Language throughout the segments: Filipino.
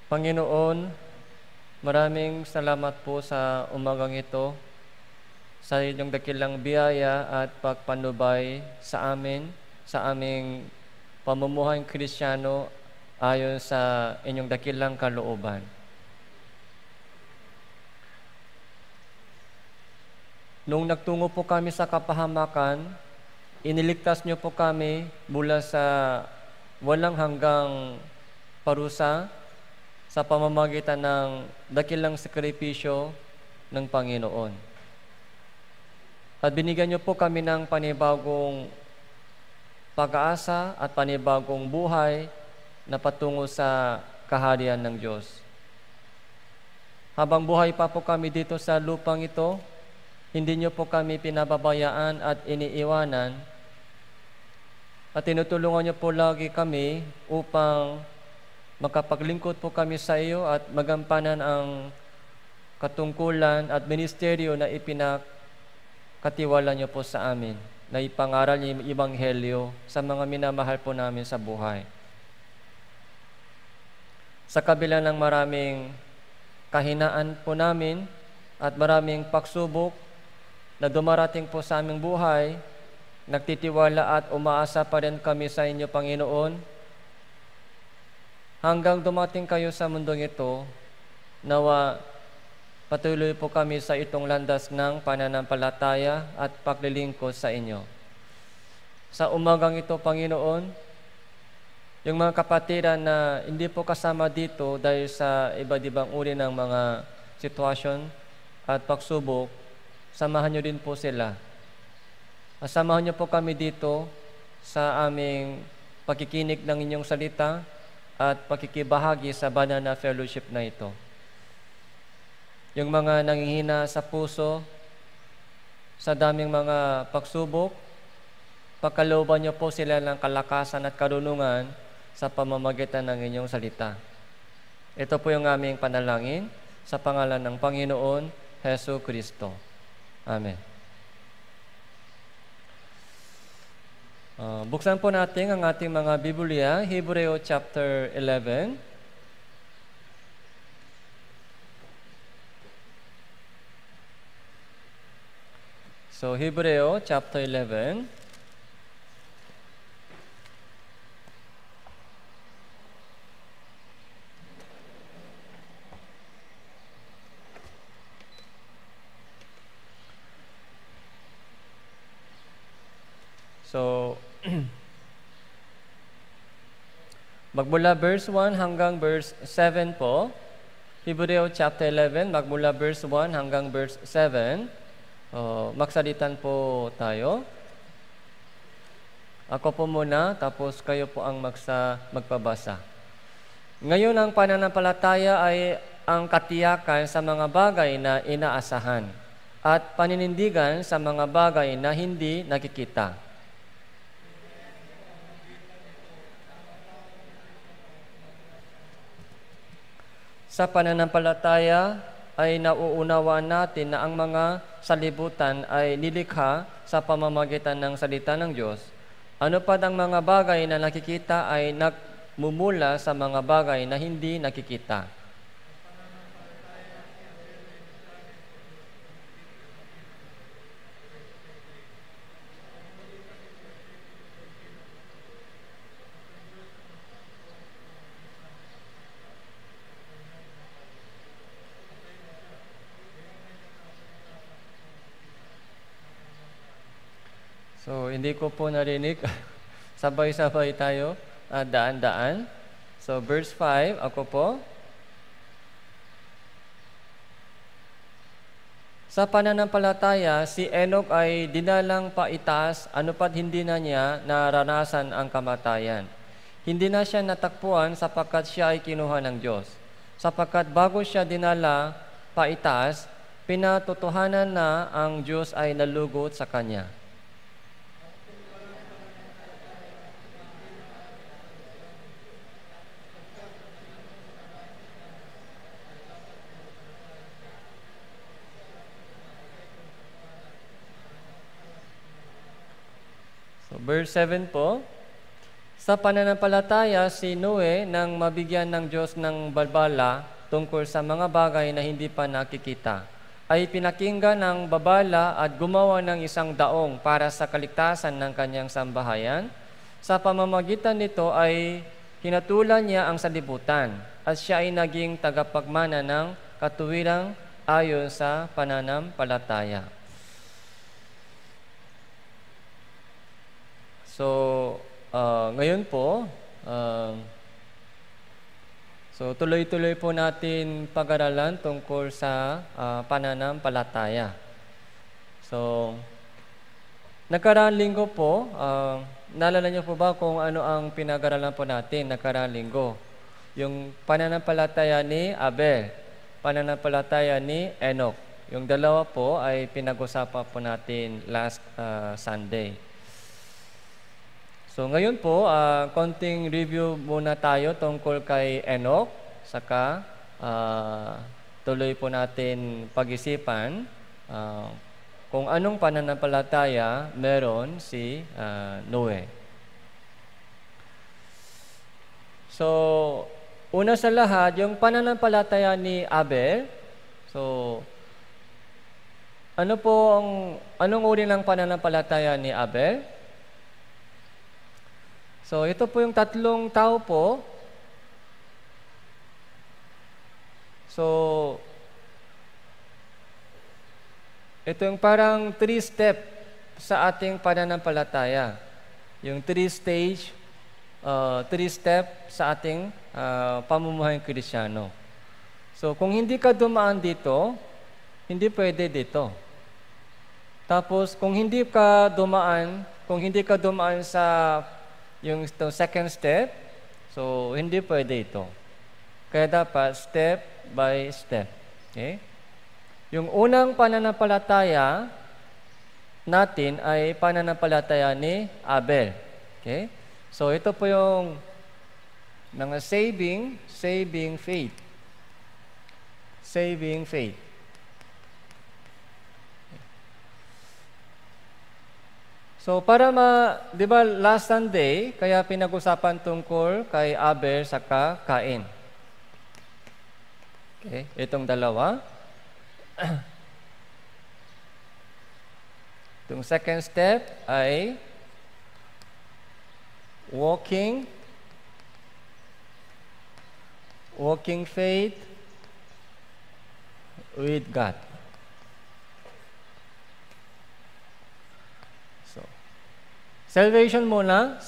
Panginoon, maraming salamat po sa umagang ito, sa inyong dakilang biyaya at pagpanubay sa amin, sa aming pamumuhay Kristiyano ayon sa inyong dakilang kalooban. Nung nagtungo po kami sa kapahamakan, iniligtas niyo po kami mula sa walang hanggang parusa sa pamamagitan ng dakilang sakripisyo ng Panginoon. At binigyan niyo po kami ng panibagong pag-asa at panibagong buhay na patungo sa kaharian ng Diyos. Habang buhay pa po kami dito sa lupang ito, hindi niyo po kami pinababayaan at iniiwanan, at tinutulungan niyo po lagi kami upang makapaglingkod po kami sa iyo at magampanan ang katungkulan at ministeryo na ipinakatiwala niyo po sa amin, na ipangaral niyo yung Ebanghelyo sa mga minamahal po namin sa buhay. Sa kabila ng maraming kahinaan po namin at maraming pagsubok na dumarating po sa aming buhay, nagtitiwala at umaasa pa rin kami sa inyo, Panginoon. Hanggang dumating kayo sa mundong ito, nawa patuloy po kami sa itong landas ng pananampalataya at paglilingkod sa inyo. Sa umagang ito, Panginoon, yung mga kapatiran na hindi po kasama dito dahil sa iba't ibang uri ng mga sitwasyon at pagsubok, samahan niyo din po sila. Samahan niyo po kami dito sa aming pakikinig ng inyong salita at pakikibahagi sa banal na fellowship na ito. Yung mga nanghihina sa puso, sa daming mga pagsubok, pagkalooban niyo po sila ng kalakasan at karunungan sa pamamagitan ng inyong salita. Ito po yung aming panalangin sa pangalan ng Panginoon Hesus Kristo. Amen. Buksan po natin ang ating mga Biblia, Hebreo chapter 11. So, Hebreo chapter 11. So, magmula verse 1 hanggang verse 7 po. Hebreo chapter 11, magmula verse 1 hanggang verse 7. Magsalitan po tayo. Ako po muna, tapos kayo po ang magpabasa. Ngayon ang pananampalataya ay ang katiyakan sa mga bagay na inaasahan at paninindigan sa mga bagay na hindi nakikita. Sa pananampalataya ay nauunawaan natin na ang mga salibutan ay nilikha sa pamamagitan ng salita ng Diyos. Ano pa ang mga bagay na nakikita ay nagmumula sa mga bagay na hindi nakikita. So, hindi ko po narinig. Sabay-sabay tayo, daan-daan. So, verse 5, ako po. Sa pananampalataya, si Enoch ay dinalang paitaas, ano pat hindi na niya naranasan ang kamatayan. Hindi na siya natakpuan sapagkat siya ay kinuha ng Diyos. Sapagkat bago siya dinala paitaas, pinatotohanan na ang Diyos ay nalugot sa kanya. So, verse 7 po, Sa pananampalataya, si Noe nang mabigyan ng Diyos ng balbala tungkol sa mga bagay na hindi pa nakikita, ay pinakinggan ng babala at gumawa ng isang daong para sa kaligtasan ng kanyang sambahayan. Sa pamamagitan nito ay hinatulan niya ang sanlibutan at siya ay naging tagapagmana ng katuwirang ayon sa pananampalataya. So, ngayon po, tuloy-tuloy po natin pag-aralan tungkol sa pananampalataya. So, nakaraang linggo po, naalala niyo po ba kung ano ang pinag-aralan po natin nakaraang linggo? Yung pananampalataya ni Abel, pananampalataya ni Enoch. Yung dalawa po ay pinag-usapan po natin last Sunday. So ngayon po, konting review muna tayo tungkol kay Enoch, saka tuloy po natin pag-isipan kung anong pananampalataya meron si Noe. So, una sa lahat, yung pananampalataya ni Abel. So, anong uri ng pananampalataya ni Abel? So, ito po yung tatlong tao po. So, ito yung parang 3-step sa ating pananampalataya. Yung 3-step sa ating pamumuhay Kristiyano. So, kung hindi ka dumaan dito, hindi pwede dito. Tapos, kung hindi ka dumaan sa yung second step, so hindi pwede ito. Kaya dapat step by step. Okay? Yung unang pananampalataya natin ay pananampalataya ni Abel. Okay? So ito po yung mga saving faith. Saving faith. So para di ba last Sunday, kaya pinag-usapan tungkol kay Abel saka Cain. Okay, itong dalawa. Itong second step ay walking faith with God. Salvation muna.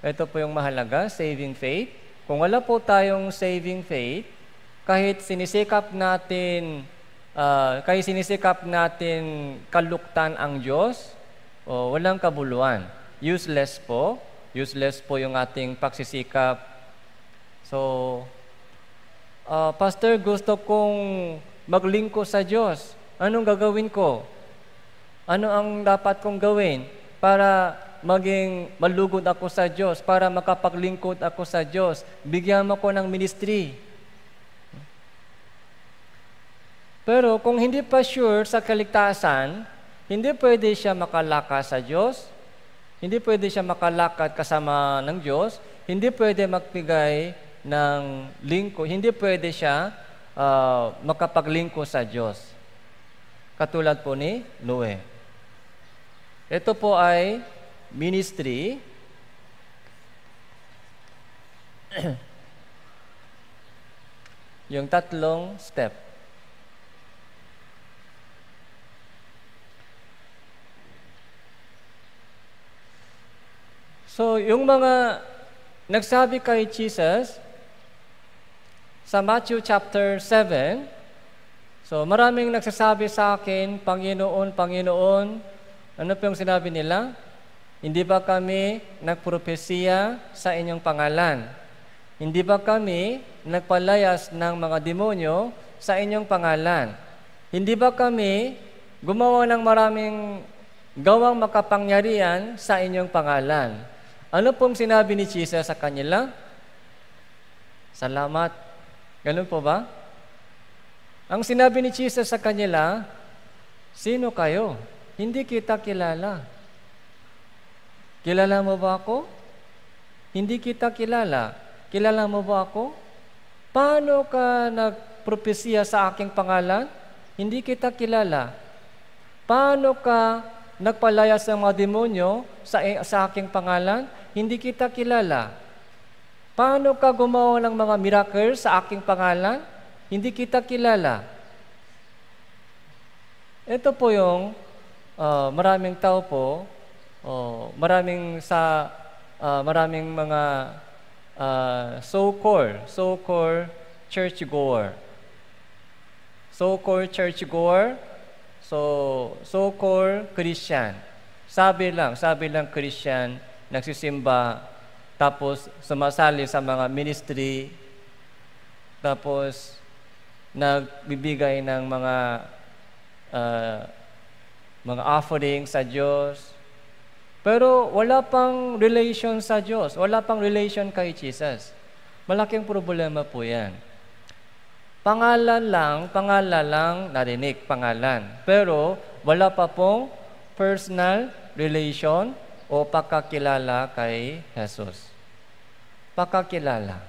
Ito po yung mahalaga, saving faith. Kung wala po tayong saving faith, kahit sinisikap natin kaluktan ang Diyos, walang kabuluhan. Useless po yung ating pagsisikap. So, Pastor, gusto kong maglingkod sa Diyos. Anong gagawin ko? Ano ang dapat kong gawin para maging malugod ako sa Diyos, para makapaglingkod ako sa Diyos? Bigyan mo ko ng ministry. Pero kung hindi pa sure sa kaligtasan, hindi pwede siya makalakad sa Diyos, hindi pwede siya makalakad kasama ng Diyos, hindi pwede magbigay ng lingkod, hindi pwede siya makapaglingkod sa Diyos. Katulad po ni Noe. Ito po ay ministry. Yung tatlong step. So, yung mga nagsabi kay Jesus sa Matthew chapter 7, so maraming nagsasabi sa akin, Panginoon, Panginoon. Ano po yung sinabi nila? Hindi ba kami nagpropesiya sa inyong pangalan? Hindi ba kami nagpalayas ng mga demonyo sa inyong pangalan? Hindi ba kami gumawa ng maraming gawang makapangyarihan sa inyong pangalan? Ano pong sinabi ni Jesus sa kanila? Salamat. Ganun po ba? Ang sinabi ni Jesus sa kanila, sino kayo? Hindi kita kilala. Kilala mo ba ako? Hindi kita kilala. Kilala mo ba ako? Paano ka nagpropesya sa aking pangalan? Hindi kita kilala. Paano ka nagpalayas ng mga demonyo sa aking pangalan? Hindi kita kilala. Paano ka gumawa ng mga miracles sa aking pangalan? Hindi kita kilala. Ito po yung maraming tao po, maraming mga so-called churchgoer. So-called churchgoer, so-called Christian. Sabi lang Christian, nagsisimba, tapos sumasali sa mga ministry, tapos nagbibigay ng mga offering sa Diyos. Pero wala pang relation sa Diyos. Wala pang relation kay Jesus. Malaking problema po yan. Pangalan lang narinig, pangalan. Pero wala pa pong personal relation o pagkakilala kay Jesus. Pagkakilala.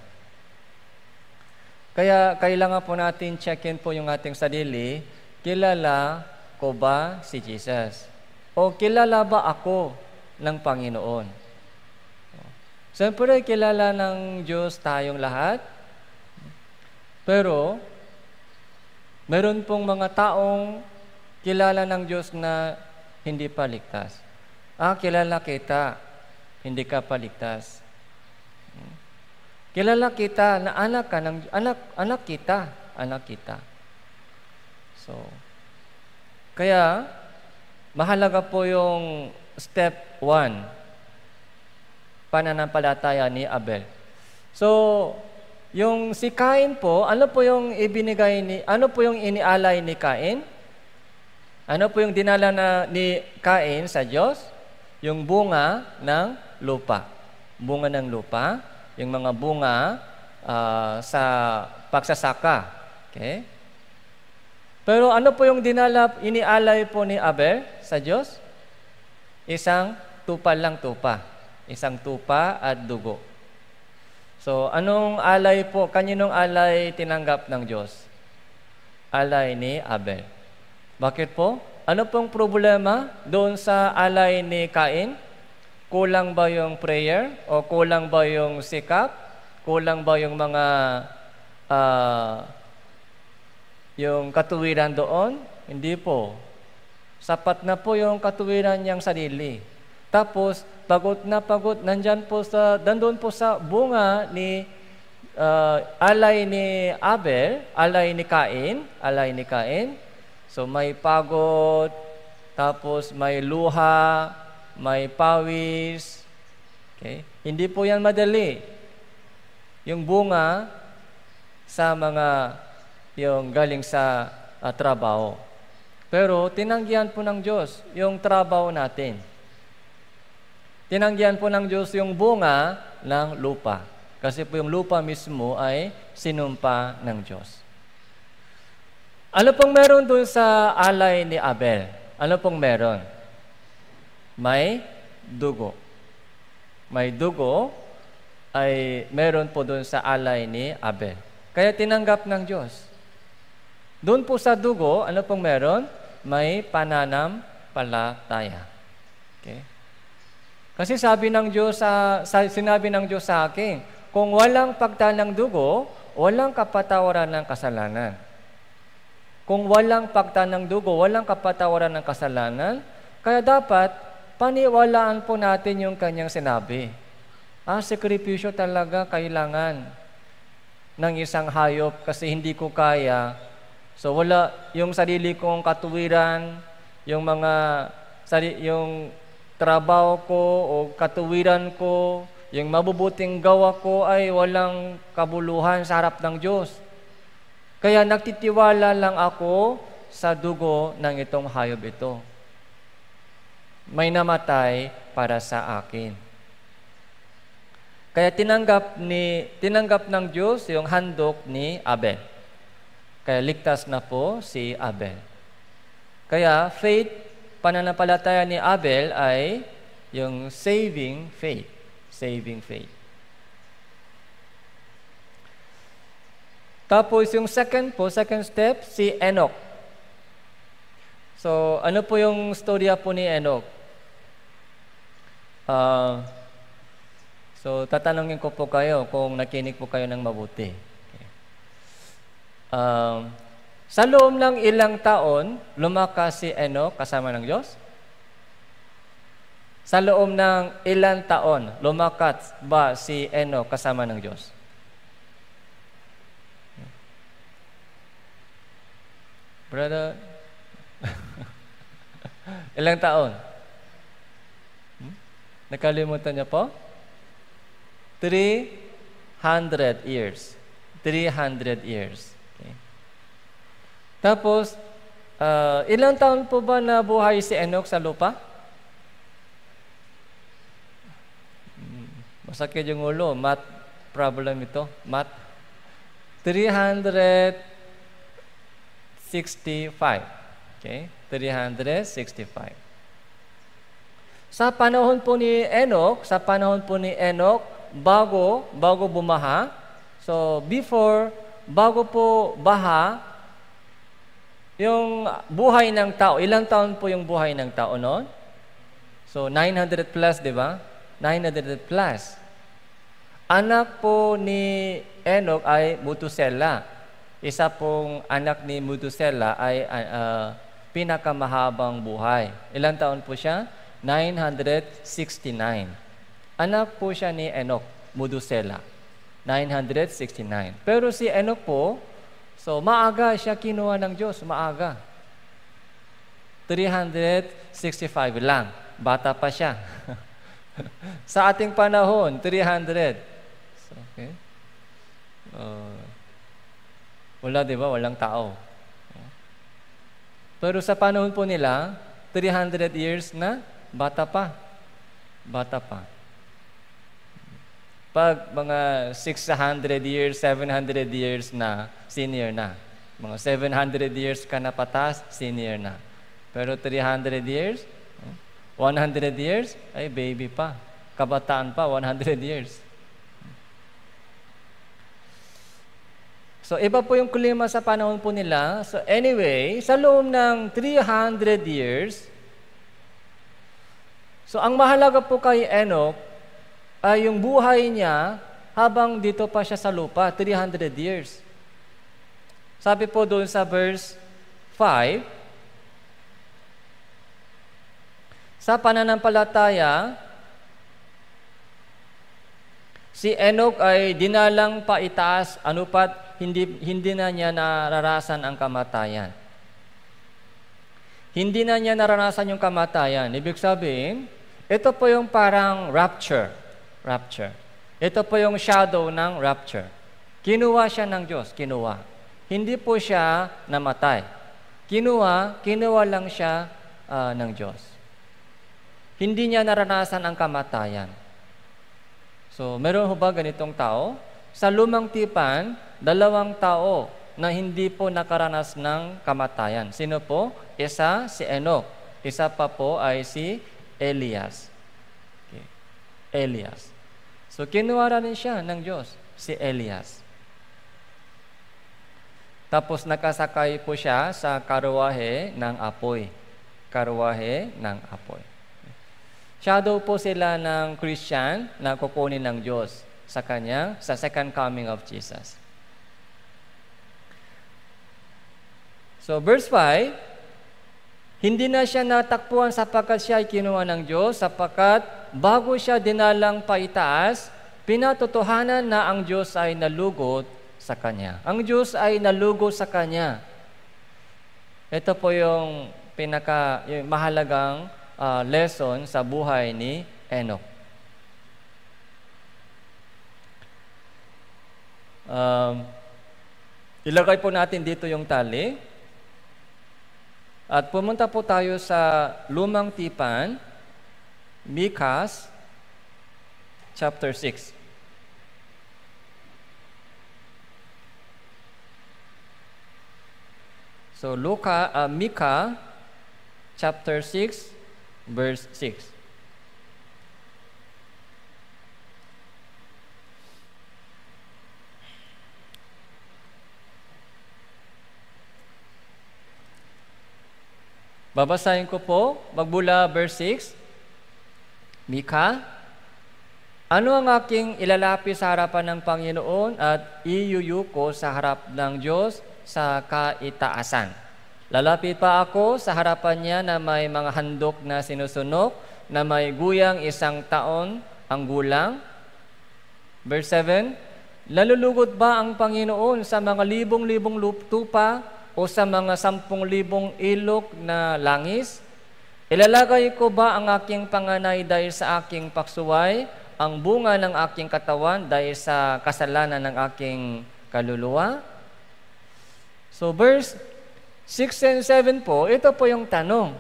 Kaya kailangan po natin check-in po yung ating sarili. Kilala ko ba si Jesus? O kilala ba ako ng Panginoon? Siyempre, kilala ng Diyos tayong lahat. Pero, meron pong mga taong kilala ng Diyos na hindi pa ligtas. Kilala kita, hindi ka pa ligtas. Kilala kita na anak kita. So, kaya mahalaga po yung step 1, pananampalataya ni Abel. So, yung si Cain po, ano po yung inialay ni Cain? Ano po yung dinala ni Cain sa Diyos? Yung bunga ng lupa. Bunga ng lupa, yung mga bunga sa pagsasaka. Okay? Pero ano po yung inialay po ni Abel sa Diyos? Isang tupa. Isang tupa at dugo. So, anong alay po? Kaninong alay tinanggap ng Diyos? Alay ni Abel. Bakit po? Ano pong problema doon sa alay ni Cain? Kulang ba yung prayer? O kulang ba yung sikap? Kulang ba yung mga yung katuwiran doon? Hindi po. Sapat na po yung katuwiran niyang sarili. Tapos, pagod, nandun po sa bunga ni alay ni Abel, alay ni Cain. So, may pagod, tapos may luha, may pawis. Okay? Hindi po yan madali. Yung bunga sa yung galing sa trabaho. Pero, tinanggihan po ng Diyos yung trabaho natin. Tinanggihan po ng Diyos yung bunga ng lupa. Kasi po yung lupa mismo ay sinumpa ng Diyos. Ano pong meron doon sa alay ni Abel? Ano pong meron? May dugo. May dugo ay meron po doon sa alay ni Abel. Kaya tinanggap ng Diyos. Doon po sa dugo, ano pong meron? May pananampalataya. Okay? Kasi sinabi ng Diyos sa akin, kung walang pagtanang dugo, walang kapatawaran ng kasalanan. Kung walang pagtanang dugo, walang kapatawaran ng kasalanan, kaya dapat paniwalaan po natin yung kanyang sinabi. Sakripisyo talaga kailangan ng isang hayop kasi hindi ko kaya. So wala yung sarili kong katuwiran, yung trabaho ko o katuwiran ko, yung mabubuting gawa ko ay walang kabuluhan sa harap ng Diyos. Kaya nagtitiwala lang ako sa dugo ng itong hayop ito. May namatay para sa akin. Kaya tinanggap ng Diyos yung handog ni Abel. Kaya ligtas na po si Abel. Kaya pananampalataya ni Abel ay yung saving faith. Saving faith. Tapos yung second step, si Enoch. So, ano po yung storya po ni Enoch? So, tatanungin ko po kayo kung nakinig po kayo ng mabuti. Okay. Sa loob ng ilang taon, lumakas si Enoch kasama ng Diyos? Sa loob ng ilang taon, lumakas ba si Enoch kasama ng Diyos? Brother, ilang taon? Nakalimutan niyo po? 300 years. 300 years. Okay. Tapos, ilang taon po ba nabuhay si Enoch sa lupa? Masakit yung ulo. Math problem ito. Math. 365. Okay? 365. Sa panahon po ni Enoch, bago bumaha, so bago po baha, yung buhay ng tao, ilang taon po yung buhay ng tao noon? So 900 plus, di ba? 900 plus. Anak po ni Enoch ay Methuselah. Isa pong anak ni Methuselah ay pinakamahabang buhay. Ilang taon po siya? 969. Anak po siya ni Enoch, Methuselah. 969. Pero si Enoch po, so maaga siya kinuha ng Diyos, maaga. 365 lang. Bata pa siya. Sa ating panahon, 300. So, okay. Wala, di ba? Walang tao. Pero sa panahon po nila, 300 years na, bata pa. Pag mga 600 years, 700 years na, senior na. Mga 700 years ka na patas, senior na. Pero 300 years, 100 years, ay baby pa. Kabataan pa, 100 years. So, iba po yung klima sa panahon po nila. So, anyway, sa loob ng 300 years, so, ang mahalaga po kay Enoch ay yung buhay niya habang dito pa siya sa lupa, 300 years. Sabi po doon sa verse 5, sa pananampalataya, si Enoch ay dinalang paitaas, anupat hindi na niya nararasan ang kamatayan. Hindi na niya naranasan yung kamatayan. Ibig sabihin, ito po yung parang rapture. Ito po yung shadow ng rapture. Kinuha siya ng Diyos, kinuha. Hindi po siya namatay. Kinuha lang siya ng Diyos. Hindi niya naranasan ang kamatayan. So, meron ho ba ganitong tao? Sa lumang tipan, 2 tao na hindi po nakaranas ng kamatayan. Sino po? Isa, si Enoch. Isa pa po ay si Elias. Okay. Elias. So, kinuha rin siya ng Diyos, si Elias. Tapos, nakasakay po siya sa karwahe ng apoy. Shadow po sila ng Christian na kukunin ng Diyos sa Kanya, sa second coming of Jesus. So, verse 5, hindi na siya natakpuan sapagkat siya ay kinuha ng Diyos, sapagkat bago siya dinalang paitaas, pinatotohanan na ang Diyos ay nalugod sa Kanya. Ang Diyos ay nalugod sa Kanya. Ito po yung yung mahalagang lesson sa buhay ni Enoch. Ilagay po natin dito yung tali. At pumunta po tayo sa Lumang Tipan, Micah, chapter 6. So, Micah, chapter 6, verse 6. Babasahin ko po, magbula verse 6. Mika, ano ang aking ilalapi sa harapan ng Panginoon at iyuyuko sa harap ng Diyos sa kaitaasan? Lalapit pa ako sa harapan niya na may mga handok na sinusunok, na may guyang 1 taon ang gulang. Verse 7, lalulugod ba ang Panginoon sa mga libong-libong tupa o sa mga 10,000 ilog na langis? Ilalagay ko ba ang aking panganay dahil sa aking paksuway, ang bunga ng aking katawan dahil sa kasalanan ng aking kaluluwa? So verse 6 and 7 po, ito po yung tanong.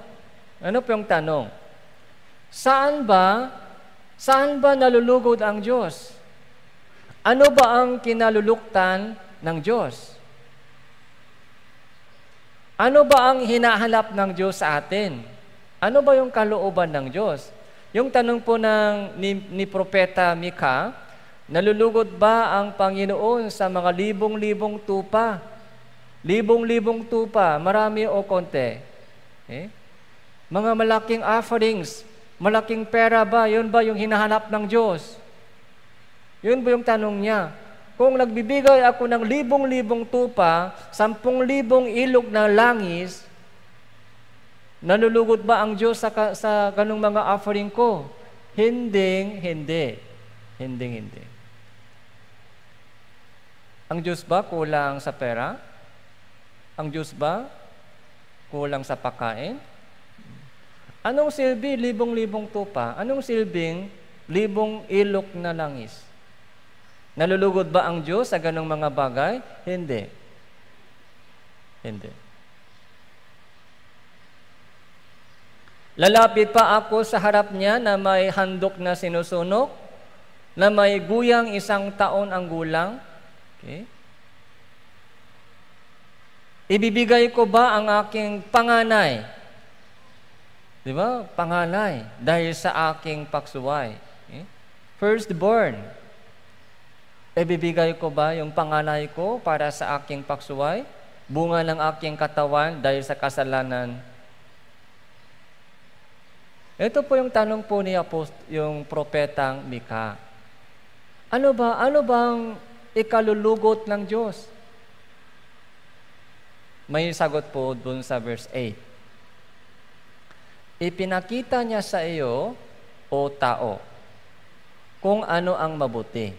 Ano po yung tanong? Saan ba nalulugod ang Diyos? Ano ba ang kinaluluktan ng Diyos? Ano ba ang hinahanap ng Diyos sa atin? Ano ba yung kalooban ng Diyos? Yung tanong po ni Propeta Mika, nalulugod ba ang Panginoon sa mga libong-libong tupa? Libong-libong tupa, marami o konti? Mga malaking offerings, malaking pera ba? Yun ba yung hinahanap ng Diyos? Yun ba yung tanong niya? Kung nagbibigay ako ng libong-libong tupa, 10,000 ilog na langis, nalulugod ba ang Diyos sa ganung mga offering ko? Hindi. Ang Diyos ba kulang sa pera? Ang Diyos ba kulang sa pagkain? Anong silbi libong-libong tupa? Anong silbing libong ilog na langis? Nalulugod ba ang Diyos sa ganung mga bagay? Hindi. Lalapit pa ako sa harap niya na may handok na sinusunok, na may guyang 1 taon ang gulang. Okay. Ibibigay ko ba ang aking panganay? Di ba? Panganay. Dahil sa aking paksuway. Okay. Firstborn. Ibibigay ko ba yung panganay ko para sa aking paksuway? Bunga ng aking katawan dahil sa kasalanan. Ito po yung tanong po ni yung propetang Mika. Ano bang ikalulugot ng Diyos? May sagot po dun sa verse 8. Ipinakita niya sa iyo, o tao, kung ano ang mabuti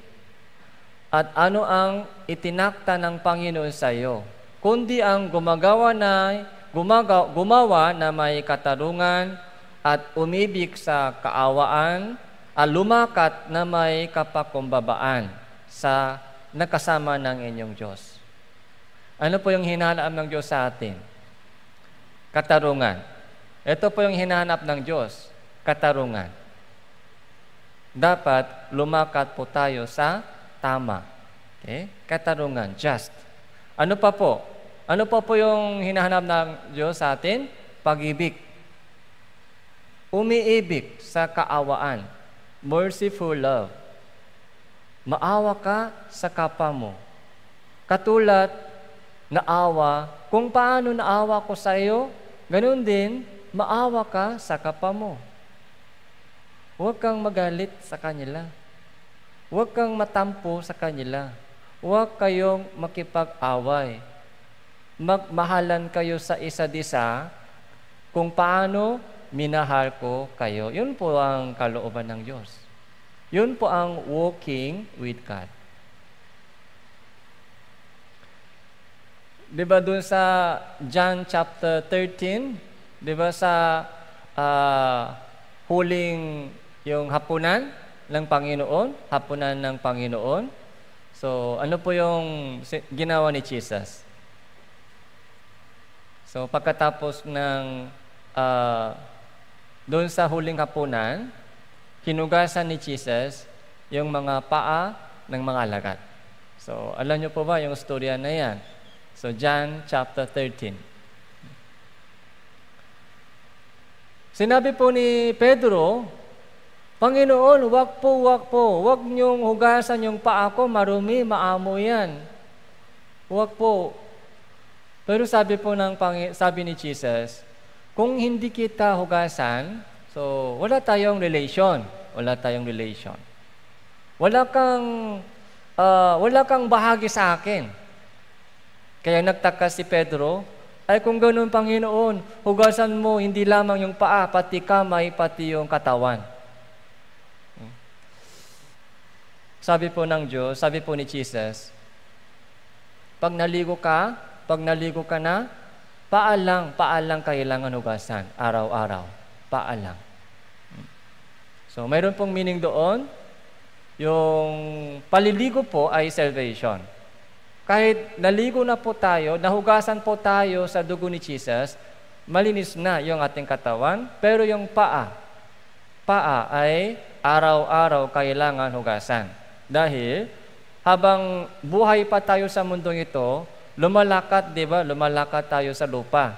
at ano ang itinakda ng Panginoon sa iyo, kundi ang gumawa na may katarungan at umibig sa kaawaan at lumakat na may kapakumbabaan sa nakasama ng inyong Diyos. Ano po yung hinahanap ng Diyos sa atin? Katarungan. Ito po yung hinahanap ng Diyos, katarungan. Dapat lumakat po tayo sa tama. Okay? Katarungan, just. Ano pa po? Ano pa po yung hinahanap ng Diyos sa atin? Pag-ibig. Umiibig sa kaawaan. Merciful love. Maawa ka sa kapwa mo. Katulad naawa, kung paano naawa ko sa iyo, ganun din, maawa ka sa kapwa mo. Huwag kang magalit sa kanila. Huwag kang matampo sa kanila. Huwag kayong makipag-away. Magmahalan kayo sa isa't isa kung paano minahal ko kayo. Yun po ang kalooban ng Diyos. Yun po ang walking with God. Diba dun sa John chapter 13, diba sa huling yung hapunan ng Panginoon, hapunan ng Panginoon. So, ano po yung ginawa ni Jesus? So, pagkatapos ng doon sa huling hapunan, hinugasan ni Jesus yung mga paa ng mga alagad. So, alam niyo po ba yung storya na yan? So, John chapter 13. Sinabi po ni Pedro, Panginoon, wag po, wag niyong hugasan yung paa ko, marumi, maamo yan. Wag po. Pero sabi ni Jesus, Kung hindi kita hugasan, so wala tayong relation. Wala tayong relation. Wala kang bahagi sa akin. Kaya nagtaka si Pedro, ay kung ganoon, Panginoon, hugasan mo hindi lamang yung paa, pati kamay, pati yung katawan. Sabi po ng Diyos, sabi po ni Jesus, pag naligo ka na, paa lang kailangan hugasan, araw-araw. Paa lang. So, mayroon pong meaning doon, yung paliligo po ay salvation. Kahit naligo na po tayo, nahugasan po tayo sa dugo ni Jesus, malinis na yung ating katawan, pero yung paa ay araw-araw kailangan hugasan. Dahil habang buhay pa tayo sa mundong ito, lumalakad, di ba? Lumalakad tayo sa lupa.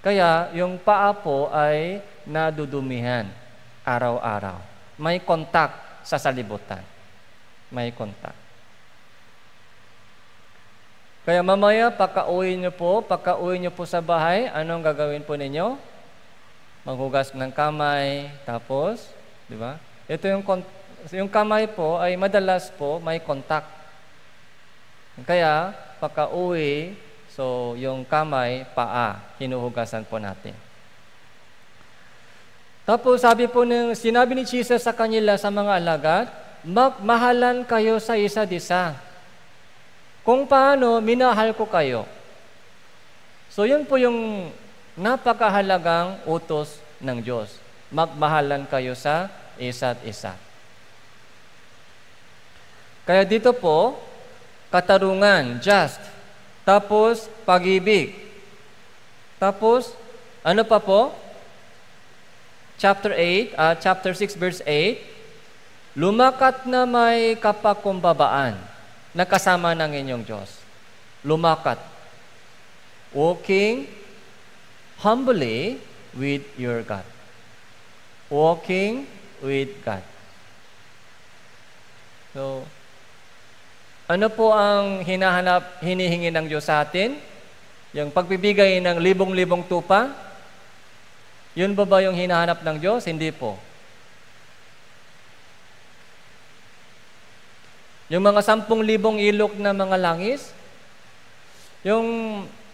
Kaya yung paa po ay nadudumihan araw-araw. May contact sa salibutan. May contact. Kaya mamaya, pagka-uwi nyo po sa bahay, anong gagawin po ninyo? Maghugas ng kamay, tapos, di ba? Ito yung kamay po ay madalas po may contact. Kaya, pagka-uwi, so yung kamay, paa, hinuhugasan po natin. Tapos sinabi ni Jesus sa kanila, sa mga alagad, magmahalan kayo sa isa't isa. Kung paano minahal ko kayo. So yun po yung napakahalagang utos ng Diyos. Magmahalan kayo sa isa't isa. Kaya dito po, katarungan, just. Tapos, pag-ibig. Tapos, ano pa po? Chapter 6, verse 8, lumakat na may kapakumbabaan na kasama ng inyong Diyos. Lumakat. Walking humbly with your God. Walking with God. So, ano po ang hinihingi ng Diyos sa atin? Yung pagbibigay ng libong-libong tupa? Yun ba yung hinahanap ng Diyos? Hindi po. Yung mga 10,000 ilok na mga langis?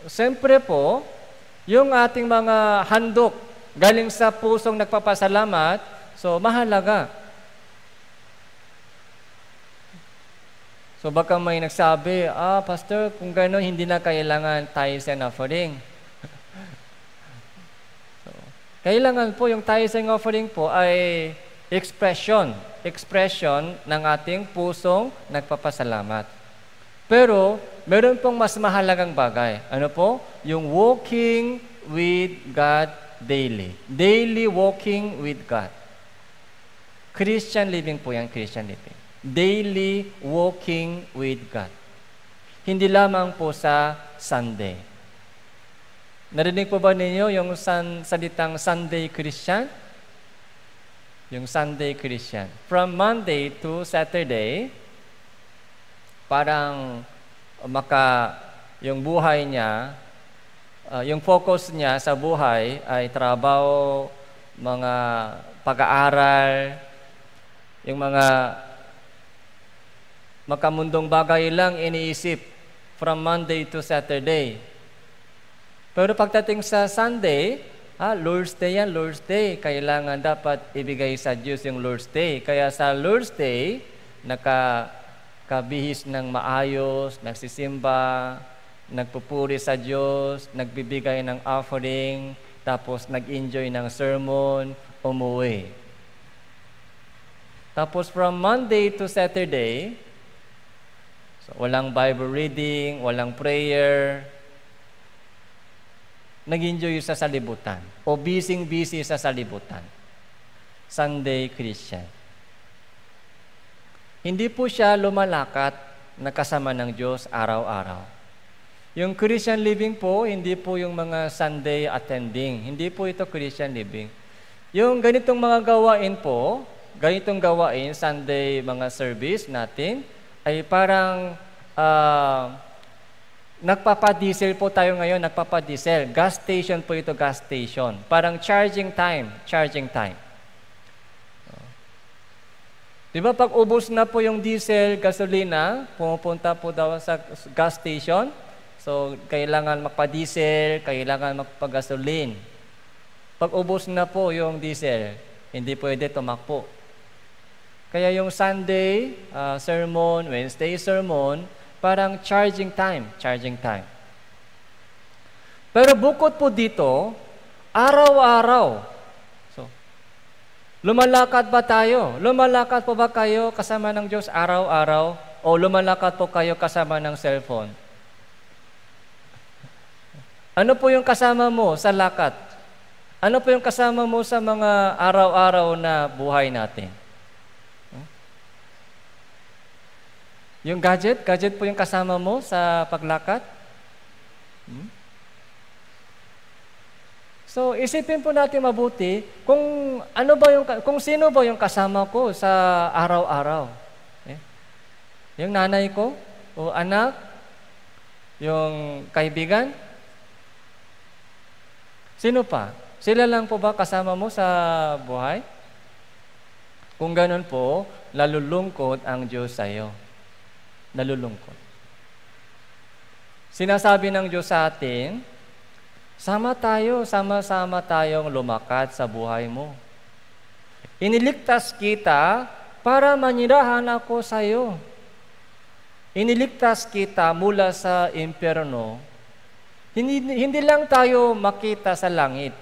Siyempre po, yung ating mga handog galing sa pusong nagpapasalamat, so mahalaga. So baka may nagsabi, Pastor, kung gano'n, hindi na kailangan tithes and offering. So, kailangan po yung tithes and offering po ay expression ng ating pusong nagpapasalamat. Pero, meron pong mas mahalagang bagay. Ano po? Yung walking with God daily. Daily walking with God. Christian living po yan, Christian living. Daily walking with God. Hindi lamang po sa Sunday. Narinig po ba ninyo yung salitang Sunday Christian? Yung Sunday Christian. From Monday to Saturday, parang yung buhay niya, yung focus niya sa buhay ay trabaho, mga pag-aaral, yung mga makamundong bagay lang iniisip from Monday to Saturday. Pero pagdating sa Sunday, Lord's Day yan, Lord's Day. Kailangan dapat ibigay sa Diyos yung Lord's Day. Kaya sa Lord's Day, nakabihis ng maayos, nagsisimba, nagpupuri sa Diyos, nagbibigay ng offering, tapos nag-enjoy ng sermon, umuwi. Tapos from Monday to Saturday, so walang Bible reading, walang prayer, nag-enjoy sa salibutan o busy sa salibutan. Sunday Christian. Hindi po siya lumalakat na kasama ng Diyos araw-araw. Yung Christian living po, hindi po yung mga Sunday attending. Hindi po ito Christian living. Yung ganitong mga gawain po, Sunday mga service natin, ay parang Nagpapadiesel po tayo ngayon, nagpapadiesel. Gas station po ito, gas station. Parang charging time, charging time. Di ba pag ubos na po yung diesel, gasolina, pumupunta po daw sa gas station. So, kailangan magpa-diesel, kailangan magpa-gasolin. Pag ubos na po yung diesel, hindi pwede tumakbo. Kaya yung Sunday sermon, Wednesday sermon, parang charging time, charging time. Pero bukod po dito, araw-araw, lumalakad ba tayo? Lumalakad po ba kayo kasama ng Diyos araw-araw? O lumalakad po kayo kasama ng cellphone? Ano po yung kasama mo sa lakad? Ano po yung kasama mo sa mga araw-araw na buhay natin? Yung gadget? Gadget po yung kasama mo sa paglakad? So, isipin po natin mabuti kung sino ba yung kasama ko sa araw-araw. Yung nanay ko, o anak, yung kaibigan. Sino pa? Sila lang po ba kasama mo sa buhay? Kung ganun po, nalulungkot ang Diyos sa iyo. Nalulungkot. Sinasabi ng Diyos sa atin, sama-sama tayong lumakad sa buhay mo. Iniligtas kita para manirahan ako sa iyo. Iniligtas kita mula sa impyerno. Hindi lang tayo makita sa langit.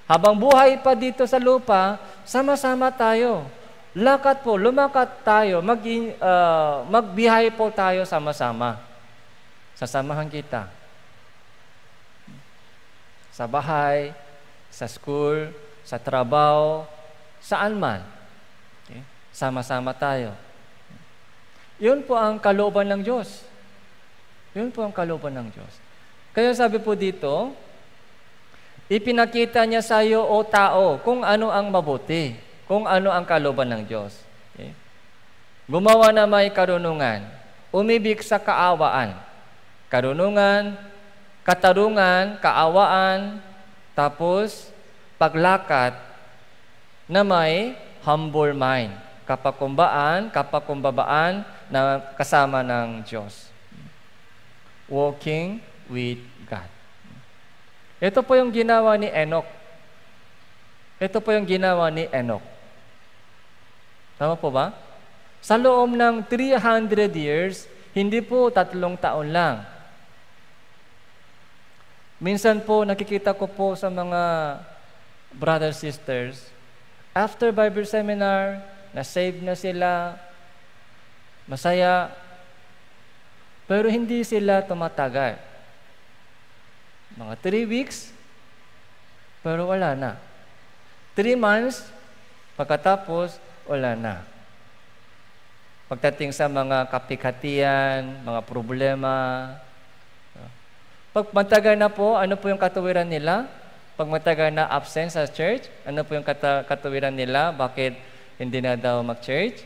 Habang buhay pa dito sa lupa, sama-sama tayo. Lakad po, lumakad tayo, magbihay po tayo sama-sama. Sasamahan kita. Sa bahay, sa school, sa trabaho, saan man. Okay? Sama-sama tayo. Yun po ang kalooban ng Diyos. Yun po ang kalooban ng Diyos. Kaya sabi po dito, ipinakita niya sa iyo, o tao, kung ano ang mabuti, kung ano ang kalooban ng Diyos. Okay? Gumawa na may karunungan, umibig sa kaawaan. Karunungan, katarungan, kaawaan, tapos paglakad na may humble mind, kapakumbabaan na kasama ng Diyos. Walking with God. Ito po yung ginawa ni Enoch. Ito po yung ginawa ni Enoch. Tama po ba? Sa loob ng 300 years, hindi po 3 taon lang. Minsan po, nakikita ko po sa mga brothers, sisters, after Bible seminar, na-save na sila, masaya, pero hindi sila tumatagal. Mga 3 weeks, pero wala na. 3 months, pagkatapos, wala na. Pagdating sa mga kapik-hatian, mga problema, pag matagal na po, ano po yung katuwiran nila? Pag matagal na absent sa church, ano po yung katuwiran nila? Bakit hindi na daw mag-church?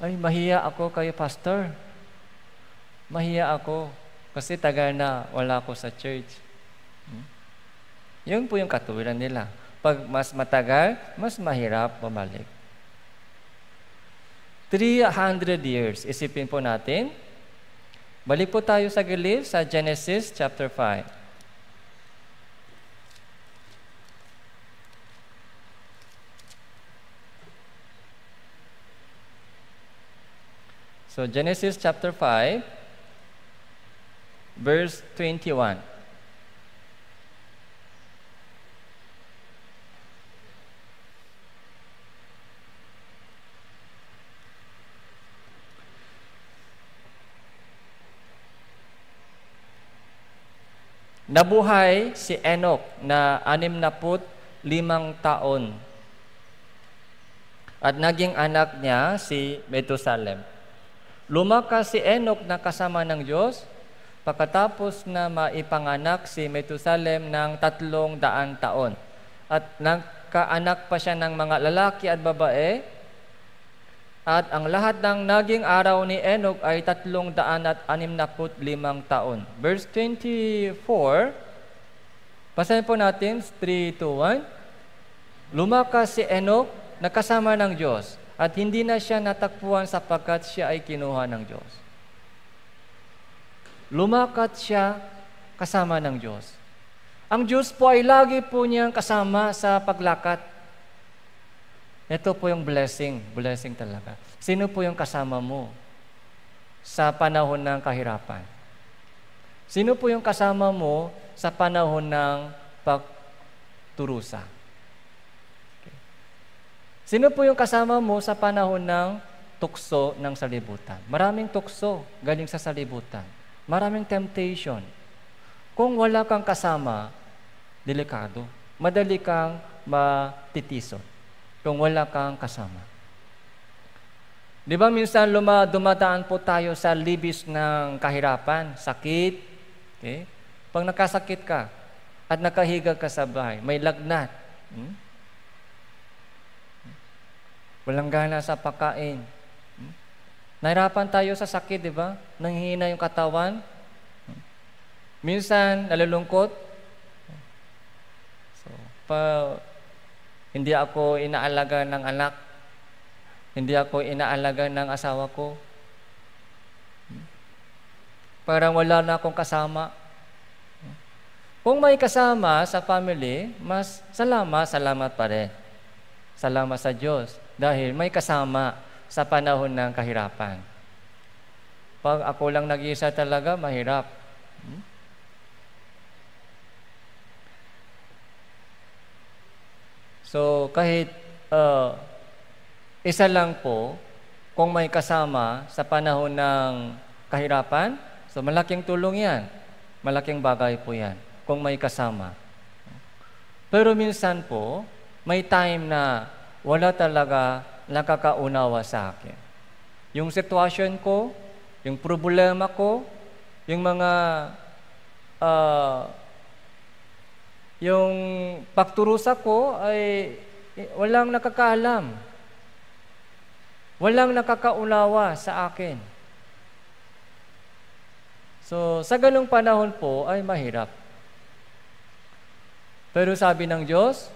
Ay, mahiya ako kayo, pastor. Mahiya ako kasi tagal na wala ako sa church. Yun po yung katuwiran nila. Pag mas matagal, mas mahirap bumalik. 300 years, isipin po natin. Balik po tayo sa gilid sa Genesis chapter 5. So Genesis chapter 5, verse 21. Nabuhay si Enoch na 65 taon. At naging anak niya si Methusalem. Lumakas si Enoch na kasama ng Diyos pagkatapos na maipanganak si Methusalem ng 300 taon. At nagkaanak pa siya ng mga lalaki at babae At ang lahat ng naging araw ni Enoch ay 365 taon. Verse 24, basahin po natin, 3, 2, 1. Lumakas si Enoch na kasama ng Diyos at hindi na siya natakpuan sapagkat siya ay kinuha ng Diyos. Lumakat siya kasama ng Diyos. Ang Diyos po ay lagi po niyang kasama sa paglakat. Ito po yung blessing talaga. Sino po yung kasama mo sa panahon ng kahirapan? Sino po yung kasama mo sa panahon ng pagturusa? Okay. Sino po yung kasama mo sa panahon ng tukso ng salibutan? Maraming tukso galing sa salibutan. Maraming temptation. Kung wala kang kasama, delikado. Madali kang matitiso kung wala kang kasama. Di ba minsan dumadaan po tayo sa libis ng kahirapan, sakit. Okay? Pag nakasakit ka at nakahiga ka sa bahay, may lagnat. Walang gana sa pagkain. Nahirapan tayo sa sakit, di ba? Nanghihina yung katawan. Minsan, nalulungkot. So, hindi ako inaalaga ng anak. Hindi ako inaalaga ng asawa ko. Parang wala na akong kasama. Kung may kasama sa family, mas salamat pa rin. Salamat sa Diyos. Dahil may kasama sa panahon ng kahirapan. Pag ako lang nag-iisa talaga, mahirap. So, kahit isa lang po, kung may kasama sa panahon ng kahirapan, so malaking tulong yan. Malaking bagay po yan, kung may kasama. Pero minsan po, may time na wala talaga nakakaunawa sa akin. Yung sitwasyon ko, yung problema ko, yung mga yung pagturusa ko ay walang nakakaalam. Walang nakakaunawa sa akin. So, sa ganung panahon po ay mahirap. Pero sabi ng Diyos,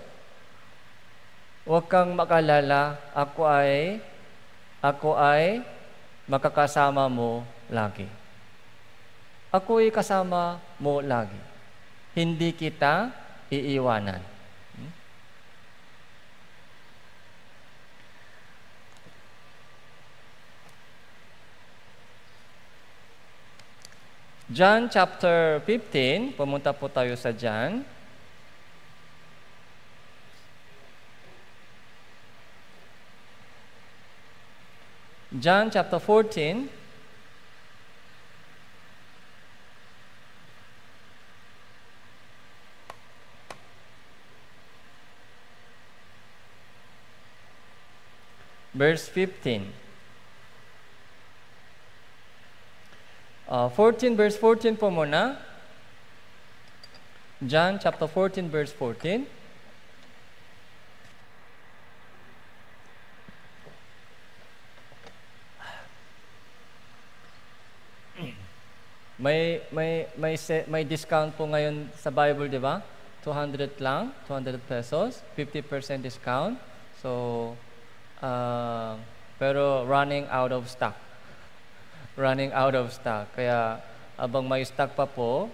huwag kang makalala, ako ay makakasama mo lagi. Ako ay kasama mo lagi. Hindi kita iiwanan. John chapter 15, pumunta po tayo sa John. John chapter 14, verse 15. 14 verse 14 po muna. John chapter 14 verse 14. May discount po ngayon sa Bible, di ba? 200 lang, 200 pesos, 50% discount. So, pero running out of stock. Running out of stock. Kaya abang may stock pa po,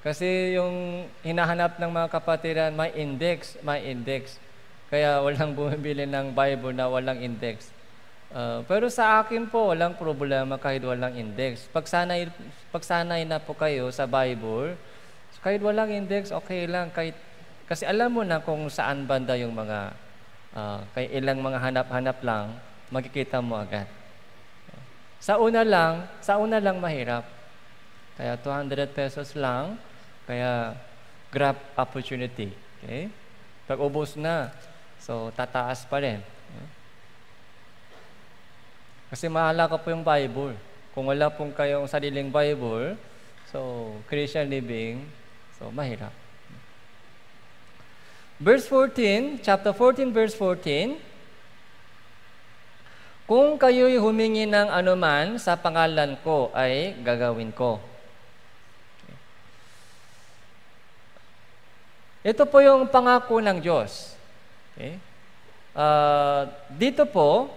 kasi yung hinahanap ng mga kapatiran may index. Kaya walang bumibili ng Bible na walang index. Pero sa akin po, walang problema kahit walang index. Pagsanay na po kayo sa Bible, kahit walang index, okay lang. Kasi alam mo na kung saan banda yung mga, kay ilang mga hanap-hanap lang, makikita mo agad. Sa una lang mahirap. Kaya 200 pesos lang, kaya grab opportunity. Okay? Pag ubos na, so tataas pa rin. Kasi mahalaga po yung Bible. Kung wala pong kayong sariling Bible, so Christian living, so mahirap. Verse 14, chapter 14, verse 14. Kung kayo'y humingi ng anuman sa pangalan ko, ay gagawin ko. Ito po yung pangako ng Diyos. Okay? Dito po,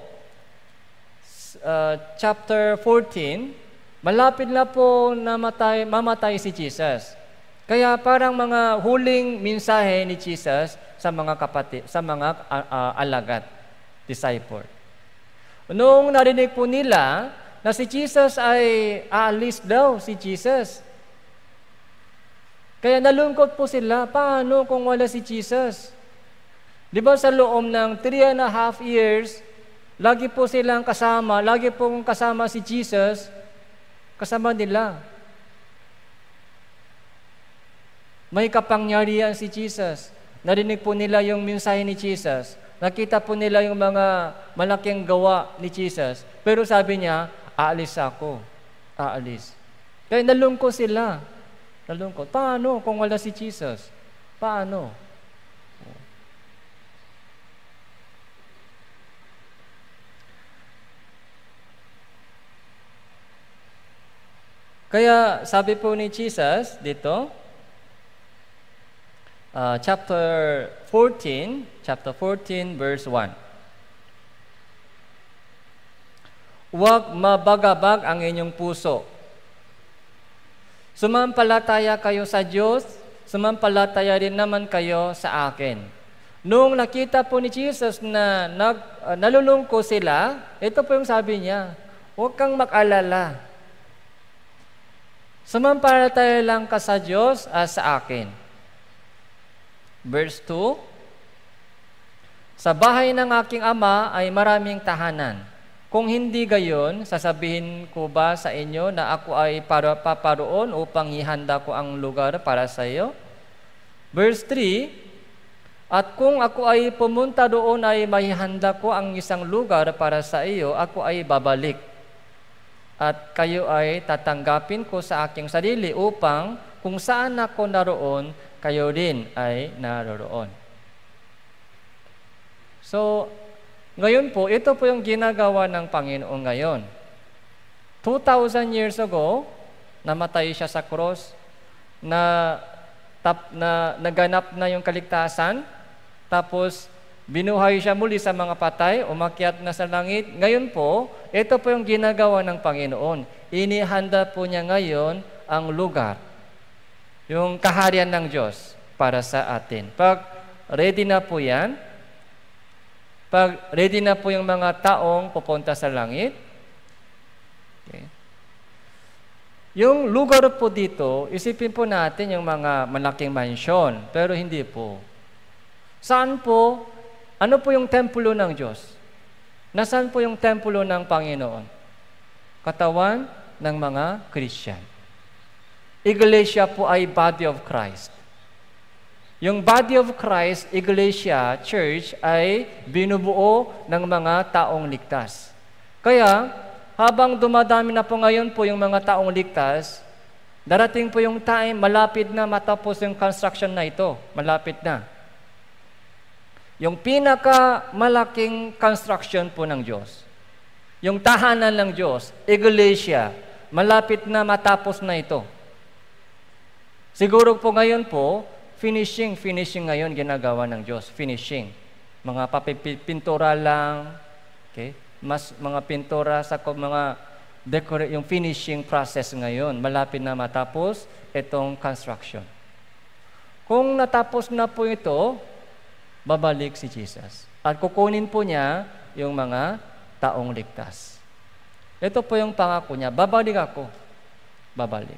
chapter 14, malapit na po mamatay si Jesus. Kaya parang mga huling mensahe ni Jesus sa mga kapatid, sa mga alagad, disciple. Noong narinig po nila na si Jesus ay aalis daw, si Jesus. Kaya nalungkot po sila, paano kung wala si Jesus? Di ba sa loob ng 3.5 years, lagi po silang kasama, lagi pong kasama si Jesus, kasama nila. May kapangyarihan si Jesus. Narinig po nila yung mensahe ni Jesus. Nakita po nila yung mga malaking gawa ni Jesus. Pero sabi niya, aalis ako. Aalis. Kaya nalungkot sila. Nalungkot. Paano kung wala si Jesus? Paano? Kaya sabi po ni Jesus dito, chapter 14 verse 1. Huwag mabagabag ang inyong puso. Sumampalataya kayo sa Diyos, sumampalataya rin naman kayo sa akin. Nung nakita po ni Jesus na nalulungko sila, ito po yung sabi niya, huwag kang mag-alala. Sumampalataya lang ka sa Diyos at sa akin. Verse 2, sa bahay ng aking ama ay maraming tahanan. Kung hindi gayon, sasabihin ko ba sa inyo na ako ay paparoon upang ihanda ko ang lugar para sa iyo? Verse 3, at kung ako ay pumunta doon ay maihanda ko ang isang lugar para sa iyo, ako ay babalik. At kayo ay tatanggapin ko sa aking sarili upang kung saan ako naroon, kayo din ay naroroon. So, ngayon po, ito po yung ginagawa ng Panginoon ngayon. 2,000 years ago, namatay siya sa cross, naganap na yung kaligtasan, tapos binuhay siya muli sa mga patay, umakyat na sa langit. Ngayon po, ito po yung ginagawa ng Panginoon. Inihanda po niya ngayon ang lugar, yung kaharian ng Diyos para sa atin. Pag ready na po yan, pag ready na po yung mga taong pupunta sa langit, okay, yung lugar po dito, isipin po natin yung mga malaking mansyon, pero hindi po. Saan po? Ano po yung templo ng Diyos? Nasaan po yung templo ng Panginoon? Katawan ng mga Christian. Iglesia po ay body of Christ. Yung body of Christ, Iglesia, Church, ay binubuo ng mga taong ligtas. Kaya, habang dumadami na po ngayon po yung mga taong ligtas, darating po yung time, malapit na matapos yung construction na ito. Malapit na. Yung pinakamalaking construction po ng Diyos. Yung tahanan ng Diyos, Iglesia, malapit na matapos na ito. Siguro po ngayon po, finishing ngayon ginagawa ng Diyos. Finishing. Mga pintura lang, okay? Mga pintura sa mga yung finishing process ngayon. Malapit na matapos itong construction. Kung natapos na po ito, babalik si Jesus. At kukunin po niya yung mga taong ligtas. Ito po yung pangako niya, babalik ako. Babalik.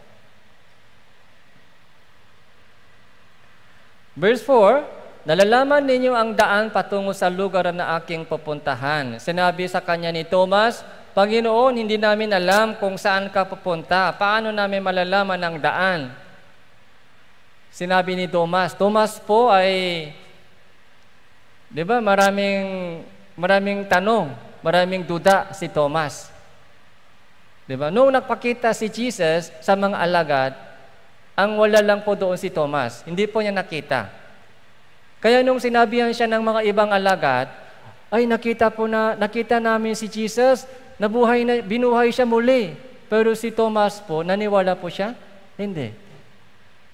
Verse 4, nalalaman ninyo ang daan patungo sa lugar na aking pupuntahan. Sinabi sa kanya ni Thomas, Panginoon, hindi namin alam kung saan ka pupunta. Paano namin malalaman ang daan? Sinabi ni Thomas po ay, di ba, maraming tanong, maraming duda si Thomas. Di ba? Noong nagpakita si Jesus sa mga alagad, ang wala lang po doon si Thomas. Hindi po niya nakita. Kaya nung sinabihan siya ng mga ibang alagad, Ay, nakita namin si Jesus, binuhay siya muli. Pero si Thomas po, naniwala po siya? Hindi.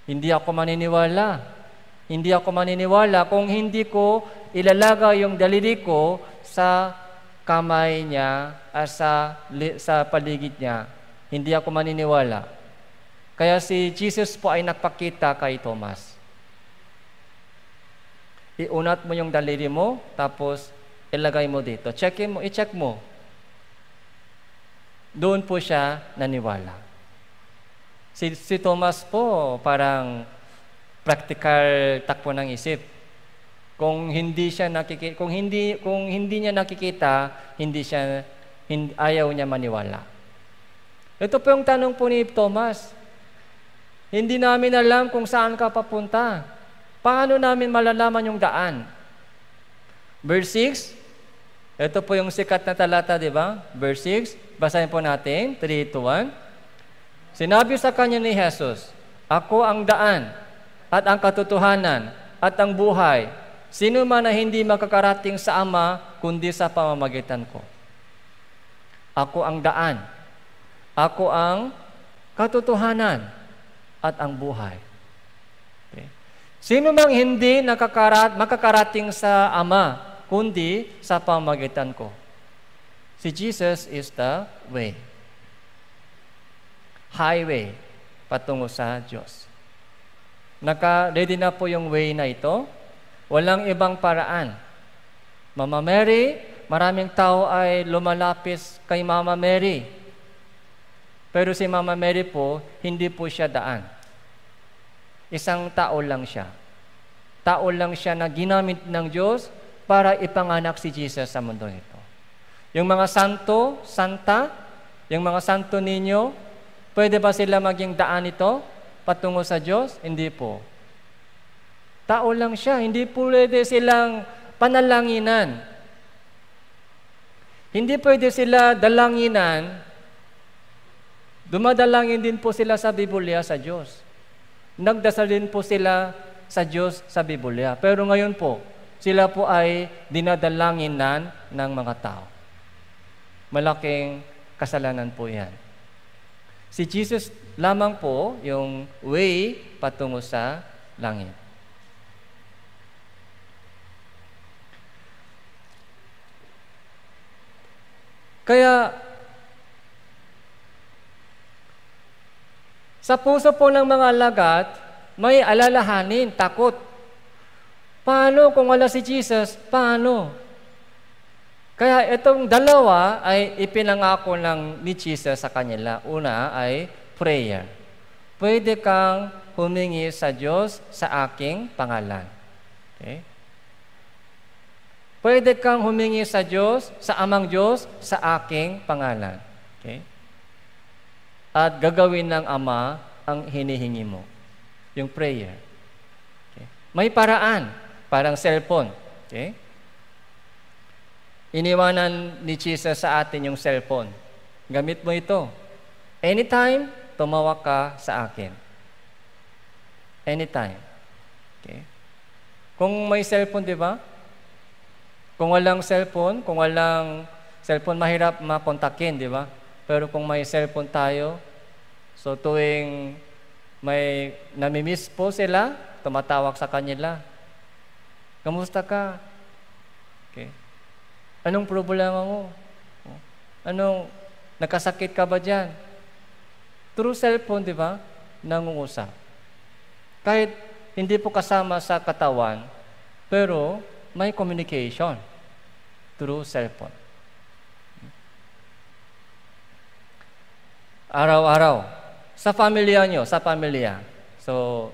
Hindi ako maniniwala. Hindi ako maniniwala kung hindi ko ilalaga yung daliri ko sa kamay niya at sa paligid niya. Hindi ako maniniwala. Kaya si Jesus po ay nagpakita kay Thomas. Iunat mo yung daliri mo, tapos ilagay mo dito. I-check mo. Doon po siya naniwala. Si Thomas po parang practical takbo ng isip. Kung hindi niya nakikita, ayaw niya maniwala. Ito po yung tanong po ni Thomas. Hindi namin alam kung saan ka papunta. Paano namin malalaman yung daan? Verse 6. Ito po yung sikat na talata, di ba? Verse 6. Basahin po natin. 3, 2, 1. Sinabi sa kanya ni Jesus, ako ang daan at ang katotohanan at ang buhay. Sino man na hindi makakarating sa Ama kundi sa pamamagitan ko. Ako ang daan. Ako ang katotohanan at ang buhay. Okay. Sino mang hindi makakarating sa Ama kundi sa pamamagitan ko. Si Jesus is the way. Highway patungo sa Diyos. Naka-ready na po yung way na ito. Walang ibang paraan. Mama Mary, maraming tao ay lumalapis kay Mama Mary. Pero si Mama Mary po, hindi po siya daan. Isang tao lang siya. Tao lang siya na ginamit ng Diyos para ipanganak si Jesus sa mundo ito. Yung mga santo, santa, yung mga santo ninyo, pwede ba sila maging daan ito patungo sa Diyos? Hindi po. Tao lang siya. Hindi pwede silang panalanginan. Hindi pwede sila dalanginan. Dumadalangin din po sila sa Biblia sa Diyos. Nagdasal din po sila sa Diyos sa Biblia. Pero ngayon po, sila po ay dinadalanginan ng mga tao. Malaking kasalanan po yan. Si Jesus lamang po yung way patungo sa langit. Kaya, sa puso po ng mga alagad, may alalahanin, takot. Paano kung wala si Jesus? Paano? Kaya itong dalawa ay ipinangako ni Jesus sa kanila. Una ay prayer. Pwede kang humingi sa Diyos sa aking pangalan. Okay? Pwede kang humingi sa Diyos, sa Amang Diyos, sa aking pangalan. Okay? At gagawin ng Ama ang hinihingi mo. Yung prayer. Okay? May paraan. Parang cellphone. Okay? Iniwanan ni Jesus sa atin yung cellphone. Gamit mo ito. Anytime, tumawag ka sa akin. Anytime. Okay? Kung may cellphone, di ba? Kung walang cellphone, mahirap makontakin, di ba? Pero kung may cellphone tayo, so tuwing may namimiss po sila, tumatawag sa kanila. Kamusta ka? Okay. Anong problema mo? Nagkasakit ka ba dyan? Through cellphone, di ba? Nangungusap. Kahit hindi po kasama sa katawan, pero may communication through cellphone. Araw-araw. Sa pamilya. So,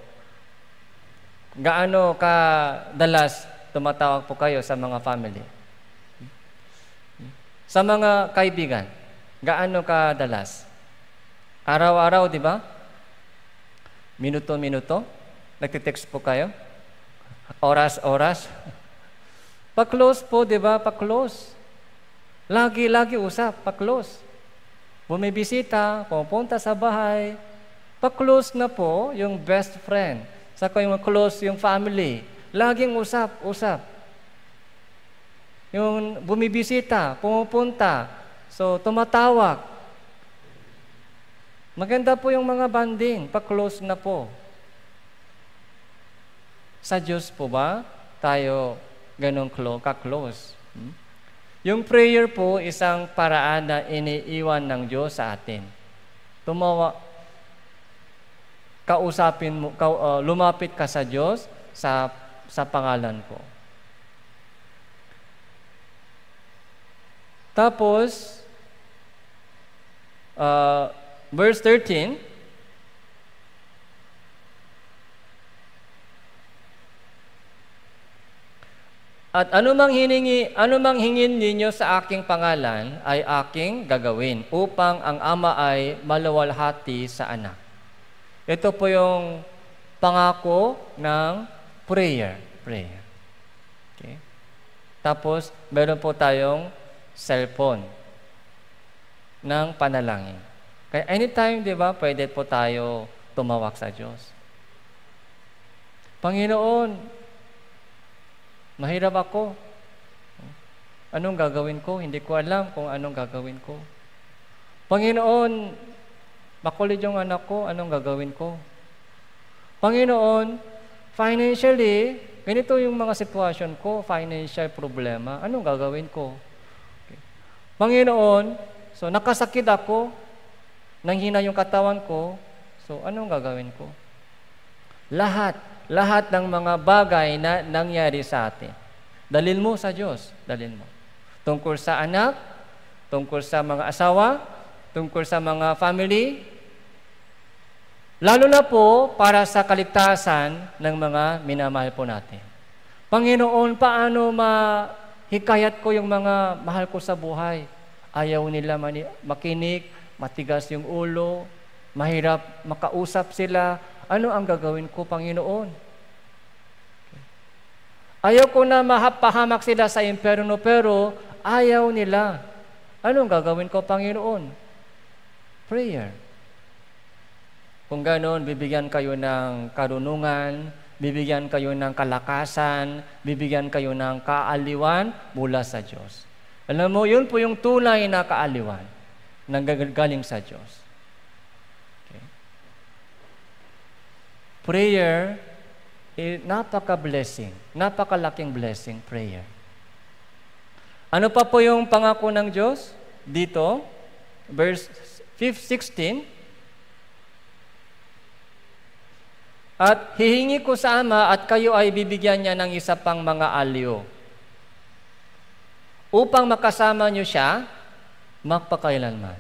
gaano kadalas tumatawag po kayo sa mga family? Sa mga kaibigan, gaano kadalas? Araw-araw, di ba? Minuto-minuto? Nagtitext po kayo? Oras-oras? Pa-close po, di ba? Pa-close. Lagi usap, pa-close. Bumibisita, pupunta sa bahay. Pa-close na po yung best friend. Saka yung close yung family. Laging usap. Yung bumibisita, pumupunta, so tumatawag. Maganda po yung mga bonding, pa-close na po. Sa Diyos po ba tayo ganun ka-close? Yung prayer po, isang paraan na iniiwan ng Diyos sa atin. Lumapit ka sa Diyos sa pangalan ko. Tapos, verse 13, at anumang hingin ninyo sa aking pangalan ay aking gagawin upang ang Ama ay maluwalhati sa Anak. Ito po yung pangako ng prayer. Okay. Tapos, meron po tayong cellphone ng panalangin. Kaya anytime, di ba, pwede po tayo tumawag sa Diyos. Panginoon, mahirap ako. Anong gagawin ko? Hindi ko alam kung anong gagawin ko. Panginoon, makulit yung anak ko, anong gagawin ko? Panginoon, financially, ganito yung mga sitwasyon ko, financial problema, anong gagawin ko? Okay. Panginoon, so nakasakit ako, nanghina yung katawan ko, so anong gagawin ko? Lahat ng mga bagay na nangyari sa atin. Dalil mo sa Diyos, dalil mo. Tungkol sa anak, tungkol sa mga asawa, tungkol sa mga family, lalo na po para sa kaligtasan ng mga minamahal po natin. Panginoon, paano mahikayat ko yung mga mahal ko sa buhay? Ayaw nila makinig, matigas yung ulo, mahirap makausap sila. Ano ang gagawin ko, Panginoon? Ayaw ko na mapahamak sila sa impyerno, pero ayaw nila. Anong gagawin ko, Panginoon? Prayer. Kung ganoon, bibigyan kayo ng karunungan, bibigyan kayo ng kalakasan, bibigyan kayo ng kaaliwan mula sa Diyos. Alam mo, yun po yung tunay na kaaliwan nang galing sa Diyos. Okay. Prayer, napaka-blessing, napakalaking blessing, prayer. Ano pa po yung pangako ng Diyos? Dito, verse 16, at hihingi ko sa Ama at kayo ay bibigyan niya ng isa pang mga aliw upang makasama niyo siya magpakailanman.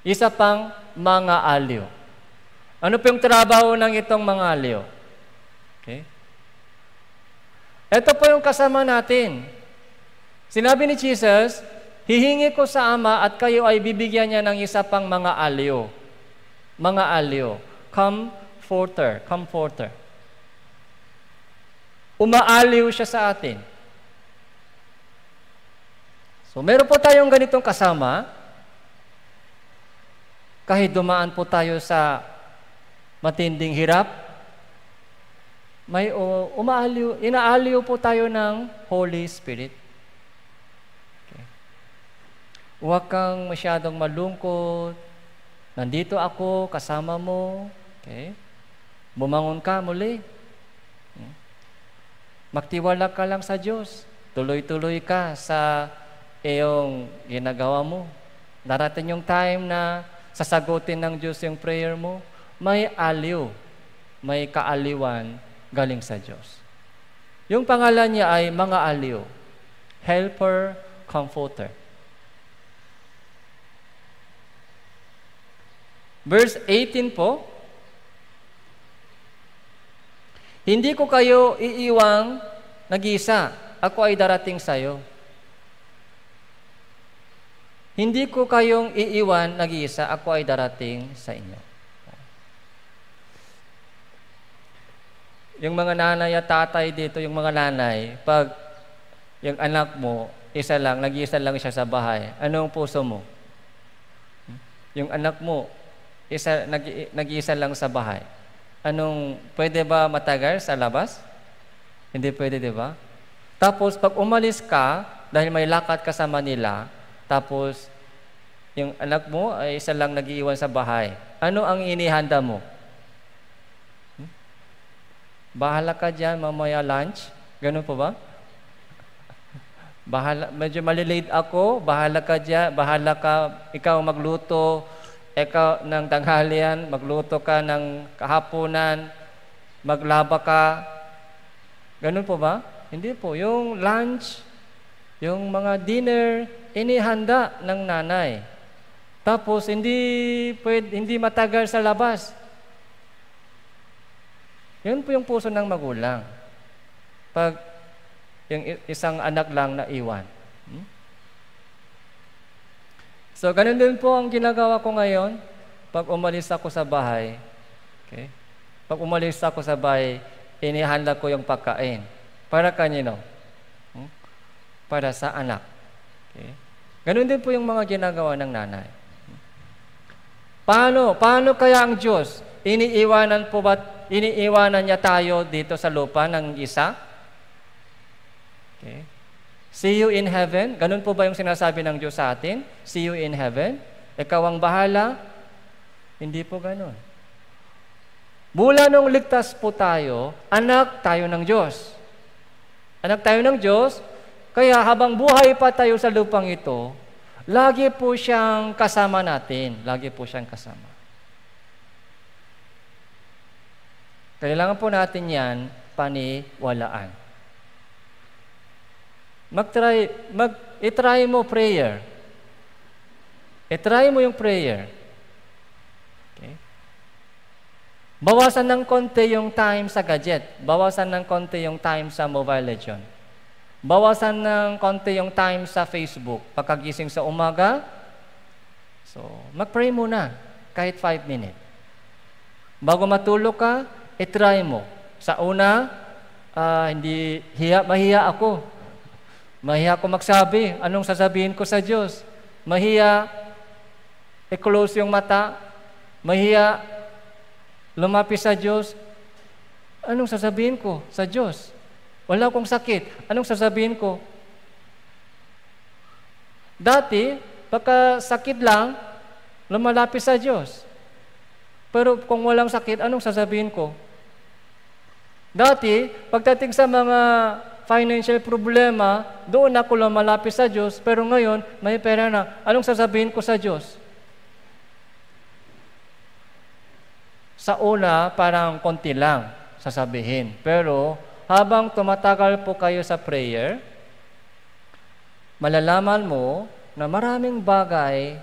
Isa pang mga aliw. Ano po yung trabaho ng itong mga aliw? Okay. Ito po yung kasama natin. Sinabi ni Jesus, hihingi ko sa Ama at kayo ay bibigyan niya ng isa pang mga aliw. Mga aliw. Comforter. Umaaliw siya sa atin. So, meron po tayong ganitong kasama. Kahit dumaan po tayo sa matinding hirap, may inaaliw po tayo ng Holy Spirit. Okay. Huwag kang masyadong malungkot. Nandito ako, kasama mo. Okay. Bumangon ka muli. Magtiwala ka lang sa Diyos. Tuloy-tuloy ka sa iyong ginagawa mo. Darating yung time na sasagutin ng Diyos yung prayer mo. May aliw, may kaaliwan galing sa Diyos. Yung pangalan niya ay mga aliw. Helper, Comforter. Verse 18 po, hindi ko kayo iiwang nag-isa. Ako ay darating sa iyo. Hindi ko kayong iiwan nag-isa. Ako ay darating sa inyo. Yung mga nanay at tatay dito, yung mga nanay, pag yung anak mo, isa lang, nag-iisa lang siya sa bahay, anong puso mo? Yung anak mo, nag-iisa lang sa bahay. Pwede ba matagal sa labas? Hindi pwede, di ba? Tapos, pag umalis ka, dahil may lakad ka sa Manila, tapos yung anak mo ay isa lang nag-iiwan sa bahay. Ano ang inihanda mo? Bahala ka dyan, mamaya lunch. Ganun po ba? Medyo malilate ako, bahala ka dyan, bahala ka, ikaw magluto, ikaw ng tanghalian, magluto ka ng kahaponan, maglaba ka. Ganun po ba? Hindi po. Yung lunch, yung mga dinner, inihanda ng nanay. Tapos, hindi matagal sa labas. Yun po yung puso ng magulang. Pag yung isang anak lang na iwan. So, ganun din po ang ginagawa ko ngayon pag umalis ako sa bahay. Okay? Pag umalis ako sa bahay, inihanda ko yung pagkain. Para kanino? Para sa anak. Okay? Ganun din po yung mga ginagawa ng nanay. Paano kaya ang Diyos? Iniiwanan niya tayo dito sa lupa ng isa? Okay. See you in heaven. Ganun po ba yung sinasabi ng Diyos sa atin? See you in heaven. Ikaw ang bahala? Hindi po ganun. Mula nung ligtas po tayo, anak tayo ng Diyos. Anak tayo ng Diyos, kaya habang buhay pa tayo sa lupang ito, lagi po siyang kasama natin. Lagi po siyang kasama. Kailangan po natin yan paniwalaan. I-try mo prayer. I-try mo yung prayer. Okay? Bawasan ng konti yung time sa gadget. Bawasan ng konti yung time sa Mobile Legends. Bawasan ng konti yung time sa Facebook. Pagkagising sa umaga, so mag-pray muna kahit 5 minutes. Bago matulog ka, i-try mo. Sa una, mahiya ako. Mahiya ako magsabi. Anong sasabihin ko sa Diyos? Mahiya i-close yung mata. Mahiya lumapis sa Diyos. Anong sasabihin ko sa Diyos? Wala akong sakit. Anong sasabihin ko? Dati, pagka sakit lang, lumalapis sa Diyos. Pero kung walang sakit, anong sasabihin ko? Dati, pagdating sa mga financial problema, doon ako lumalapis sa Diyos, pero ngayon, may pera na. Anong sasabihin ko sa Diyos? Sa una, parang konti lang sasabihin. Pero, habang tumatagal po kayo sa prayer, malalaman mo na maraming bagay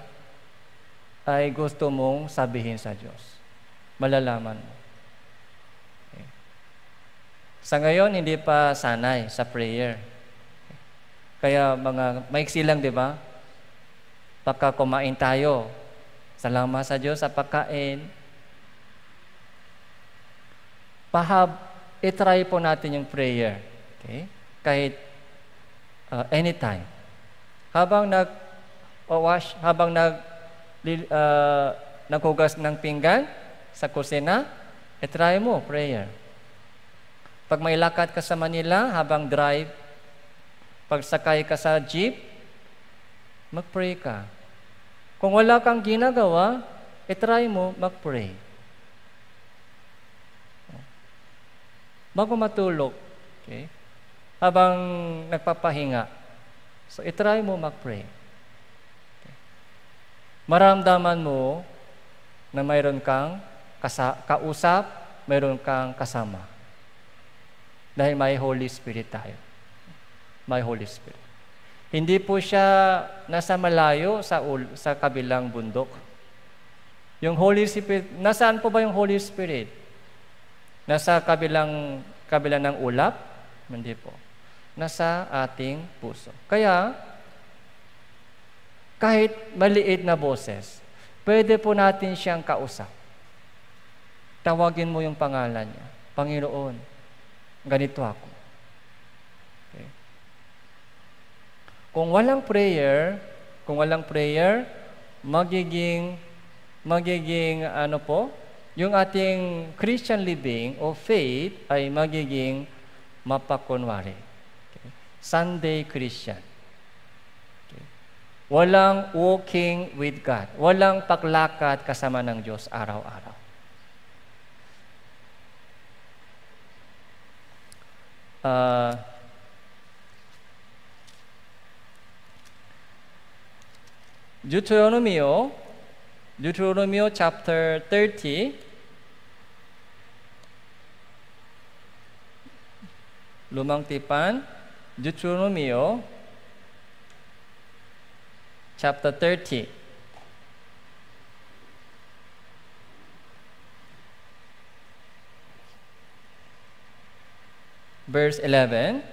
ay gusto mong sabihin sa Diyos. Malalaman mo. Okay. Sa ngayon, hindi pa sanay sa prayer. Kaya maiksi lang, di ba? Pagka kumain tayo, salamat sa Diyos sa pagkain. I-try po natin yung prayer. Okay? Kahit anytime. Habang naghugas ng pinggan sa kusina, i-try mo prayer. Pag may lakad ka sa Manila, habang drive, pag sakay ka sa jeep, mag-pray ka. Kung wala kang ginagawa, i-try mo mag-pray. Bago matulog, okay? Habang nagpapahinga, so i-try mo mag-pray. Okay. Maramdaman mo na mayroon kang kausap, mayroon kang kasama. Dahil may Holy Spirit tayo. May Holy Spirit. Hindi po siya nasa malayo sa kabilang bundok. Yung Holy Spirit, nasaan po ba yung Holy Spirit? Nasa kabila ng ulap? Hindi po. Nasa ating puso. Kaya, kahit maliit na boses, pwede po natin siyang kausap. Tawagin mo yung pangalan niya. Panginoon, ganito ako. Okay. Kung walang prayer, magiging yung ating Christian living o faith ay magiging mapakunwari. Okay. Sunday Christian. Walang walking with God. Walang paglakad kasama ng Diyos araw-araw. Deuteronomy chapter 30, Lumang Tipan, Deuteronomy chapter 30. Verse 11.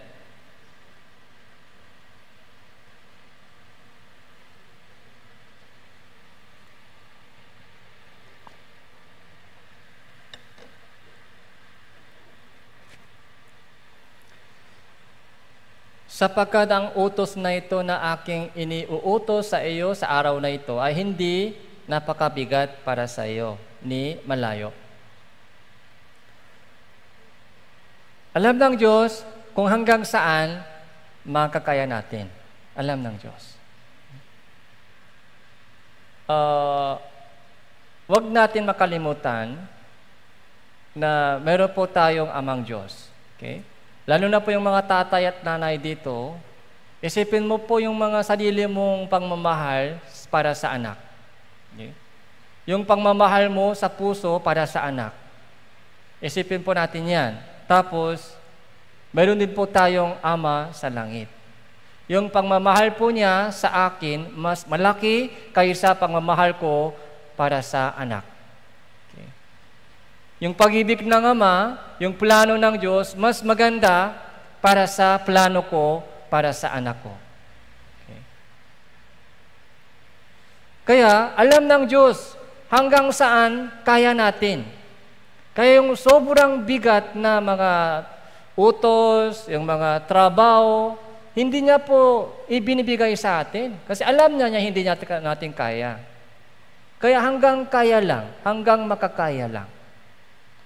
Sapagkat ang utos na ito na aking iniuutos sa iyo sa araw na ito ay hindi napakabigat para sa iyo ni malayo. Alam ng Diyos kung hanggang saan makakaya natin. Alam ng Diyos. Huwag natin makalimutan na meron po tayong amang Diyos. Okay? Lalo na po yung mga tatay at nanay dito, isipin mo po yung mga sarili mong pagmamahal para sa anak. Okay? Yung pagmamahal mo sa puso para sa anak. Isipin po natin yan. Tapos, meron din po tayong Ama sa langit. Yung pagmamahal po niya sa akin, mas malaki kaysa pagmamahal ko para sa anak. Okay. Yung pag-ibig ng Ama, yung plano ng Diyos, mas maganda para sa plano ko, para sa anak ko. Okay. Kaya, alam ng Diyos hanggang saan kaya natin. Kaya yung sobrang bigat na mga utos, yung mga trabaho, hindi niya po ibinibigay sa atin. Kasi alam niya hindi natin kaya. Kaya hanggang kaya lang, hanggang makakaya lang.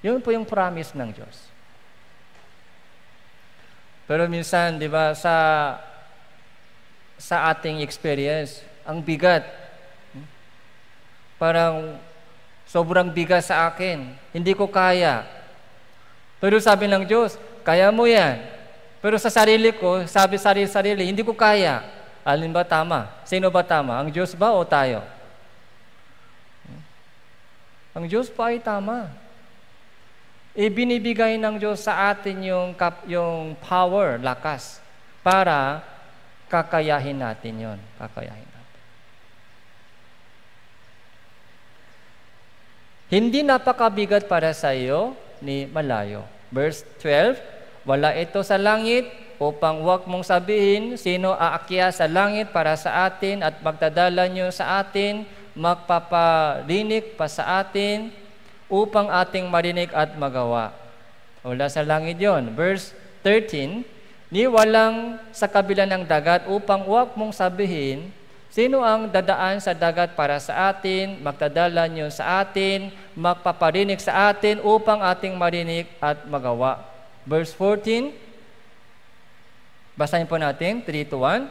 Yun po yung promise ng Diyos. Pero minsan, di ba, sa ating experience, ang bigat. Parang sobrang bigat sa akin. Hindi ko kaya. Pero sabi ng Diyos, kaya mo yan. Pero sa sarili ko, sabi sarili, hindi ko kaya. Alin ba tama? Sino ba tama? Ang Diyos ba o tayo? Ang Diyos pa ay tama. Ibinibigay ng Diyos sa atin yung power, lakas, para kakayahin natin yon. Kakayahin natin. Hindi napakabigat para sa iyo ni malayo. Verse 12, wala ito sa langit upang huwag mong sabihin, sino aakyat sa langit para sa atin at magdadala niyo sa atin, magpaparinig pa sa atin, upang ating marinig at magawa. Wala sa langit yon. Verse 13, ni walang sa kabila ng dagat upang huwag mong sabihin, sino ang dadaan sa dagat para sa atin, magdadala niyo sa atin, magpaparinig sa atin upang ating marinig at magawa. Verse 14, basahin po natin, 3-1.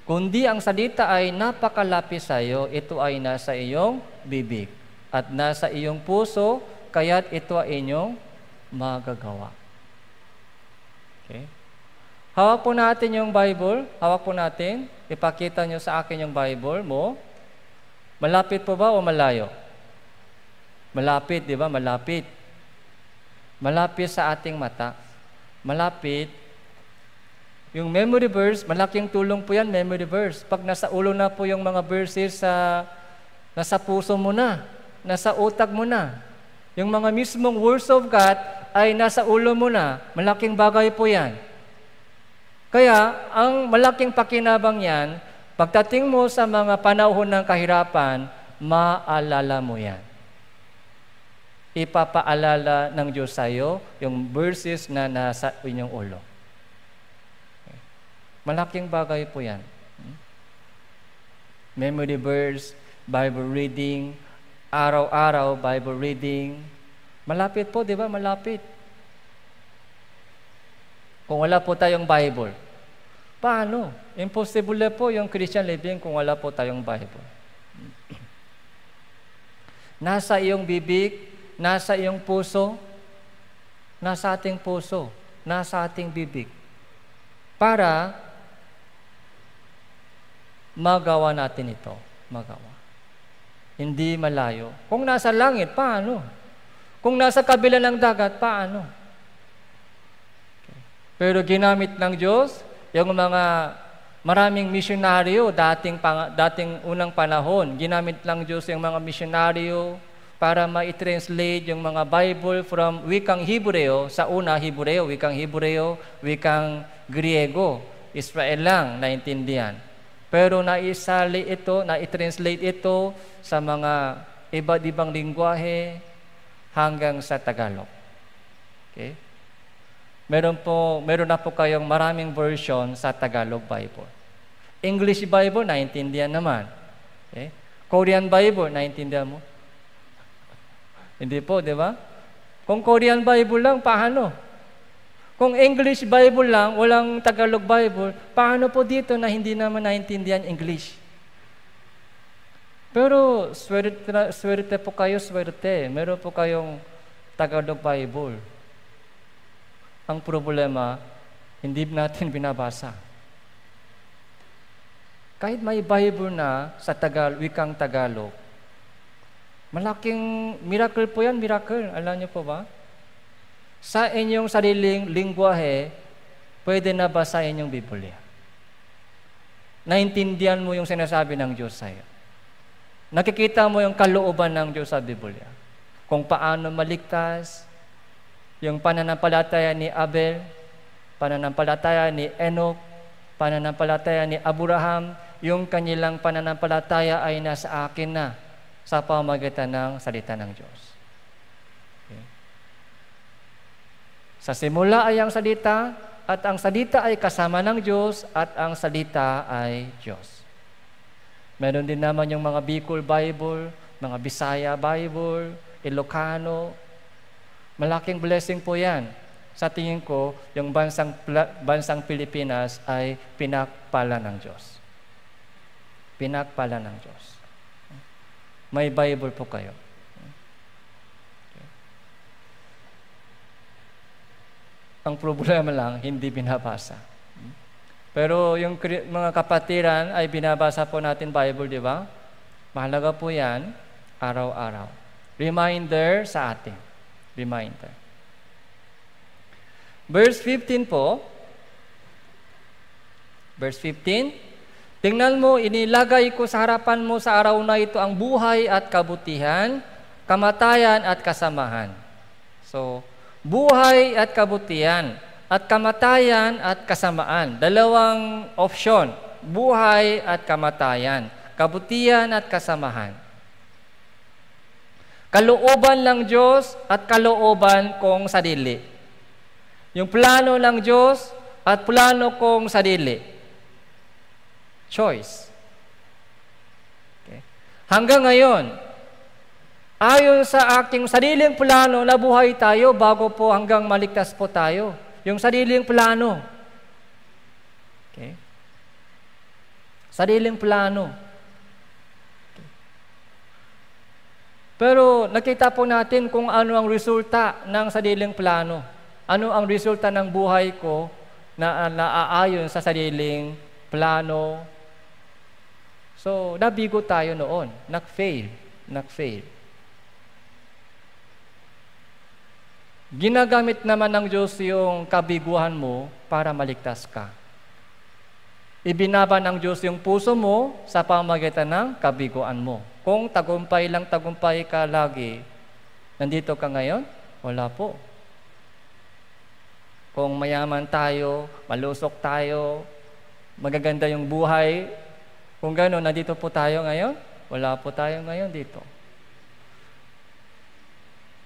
Kundi ang salita ay napakalapit sa iyo, ito ay nasa iyong bibig at nasa iyong puso, kaya't ito ay inyong magagawa. Okay? Hawak po natin yung Bible. Hawak po natin. Ipakita nyo sa akin yung Bible mo. Malapit po ba o malayo? Malapit, di ba? Malapit. Malapit sa ating mata. Malapit. Yung memory verse, malaking tulong po yan, memory verse. Pag nasa ulo na po yung mga verses, nasa puso mo na, nasa utak mo na. Yung mga mismong words of God ay nasa ulo mo na. Malaking bagay po yan. Kaya, ang malaking pakinabang yan, pagdating mo sa mga panahon ng kahirapan, maalala mo yan. Ipapaalala ng Diyos sa iyo yung verses na nasa inyong ulo. Malaking bagay po yan. Memory verse, Bible reading, araw-araw Bible reading. Malapit po, di ba? Malapit. Kung wala po tayong Bible, Paano? Imposible po yung Christian living kung wala po tayong Bible. Nasa iyong bibig, nasa iyong puso, nasa ating puso, nasa ating bibig. Para magawa natin ito. Magawa. Hindi malayo. Kung nasa langit, paano? Kung nasa kabila ng dagat, paano? Okay. Pero ginamit ng Diyos yung mga maraming misyonaryo dating unang panahon. Ginamit lang Diyos yung mga misyonaryo para ma-translate yung mga Bible from wikang Hebreo, sa una Hebreo, wikang Hebreo, wikang Griego. Israel lang naintindihan. Pero naisali ito, na-translate ito sa mga iba't ibang lingwahe hanggang sa Tagalog. Okay? Meron na po kayong maraming version sa Tagalog Bible. English Bible, naintindihan naman. Okay? Korean Bible, naintindihan mo? Hindi po, di ba? Kung Korean Bible lang, paano? Kung English Bible lang, walang Tagalog Bible, paano po dito na hindi naman naintindihan English? Pero swerte po kayo, swerte. Meron po kayong Tagalog Bible. Ang problema, hindi natin binabasa. Kahit may Bible na sa wikang Tagalog, malaking miracle po yan, miracle. Alam niyo po ba? Sa inyong sariling lingwahe, pwede na basahin yung Biblia. Naintindihan mo yung sinasabi ng Diyos sa'yo. Nakikita mo yung kalooban ng Diyos sa Biblia. Kung paano maligtas, yung pananampalataya ni Abel, pananampalataya ni Enoch, pananampalataya ni Abraham, yung kanilang pananampalataya ay nasa akin na sa pamamagitan ng salita ng Diyos. Okay. Sa simula ay ang salita, at ang salita ay kasama ng Diyos, at ang salita ay Diyos. Meron din naman yung mga Bicol Bible, mga Bisaya Bible, Ilocano. Malaking blessing po yan. Sa tingin ko, yung bansang Pilipinas ay pinakpala ng Diyos. Pinakpala ng Diyos. May Bible po kayo. Okay. Ang problema lang, hindi binabasa. Pero yung mga kapatiran ay binabasa po natin Bible, di ba? Mahalaga po yan, araw-araw. Reminder sa atin. Reminder. Verse 15 po. Verse 15. Tingnan mo, inilagay ko sa harapan mo sa araw na ito ang buhay at kabutihan, kamatayan at kasamahan. So, buhay at kabutihan, at kamatayan at kasamaan. Dalawang option. Buhay at kamatayan. Kabutihan at kasamahan. Kalooban ng Diyos at kalooban kong sarili. Yung plano ng Diyos at plano kong sarili. Choice. Okay. Hanggang ngayon, ayon sa aking sariling plano, nabuhay tayo bago po hanggang maligtas po tayo. Yung sariling plano. Okay. Sariling plano. Pero nakita po natin kung ano ang resulta ng sariling plano. Ano ang resulta ng buhay ko na naaayon sa sariling plano. So, nabigo tayo noon. Nag-fail. Ginagamit naman ng Diyos yung kabiguhan mo para maligtas ka. Ibinaba ng Diyos yung puso mo sa pamamagitan ng kabiguan mo. Kung tagumpay lang tagumpay ka lagi, nandito ka ngayon? Wala po. Kung mayaman tayo, malusok tayo, magaganda yung buhay, kung gano'n, nandito po tayo ngayon? Wala po tayo ngayon dito.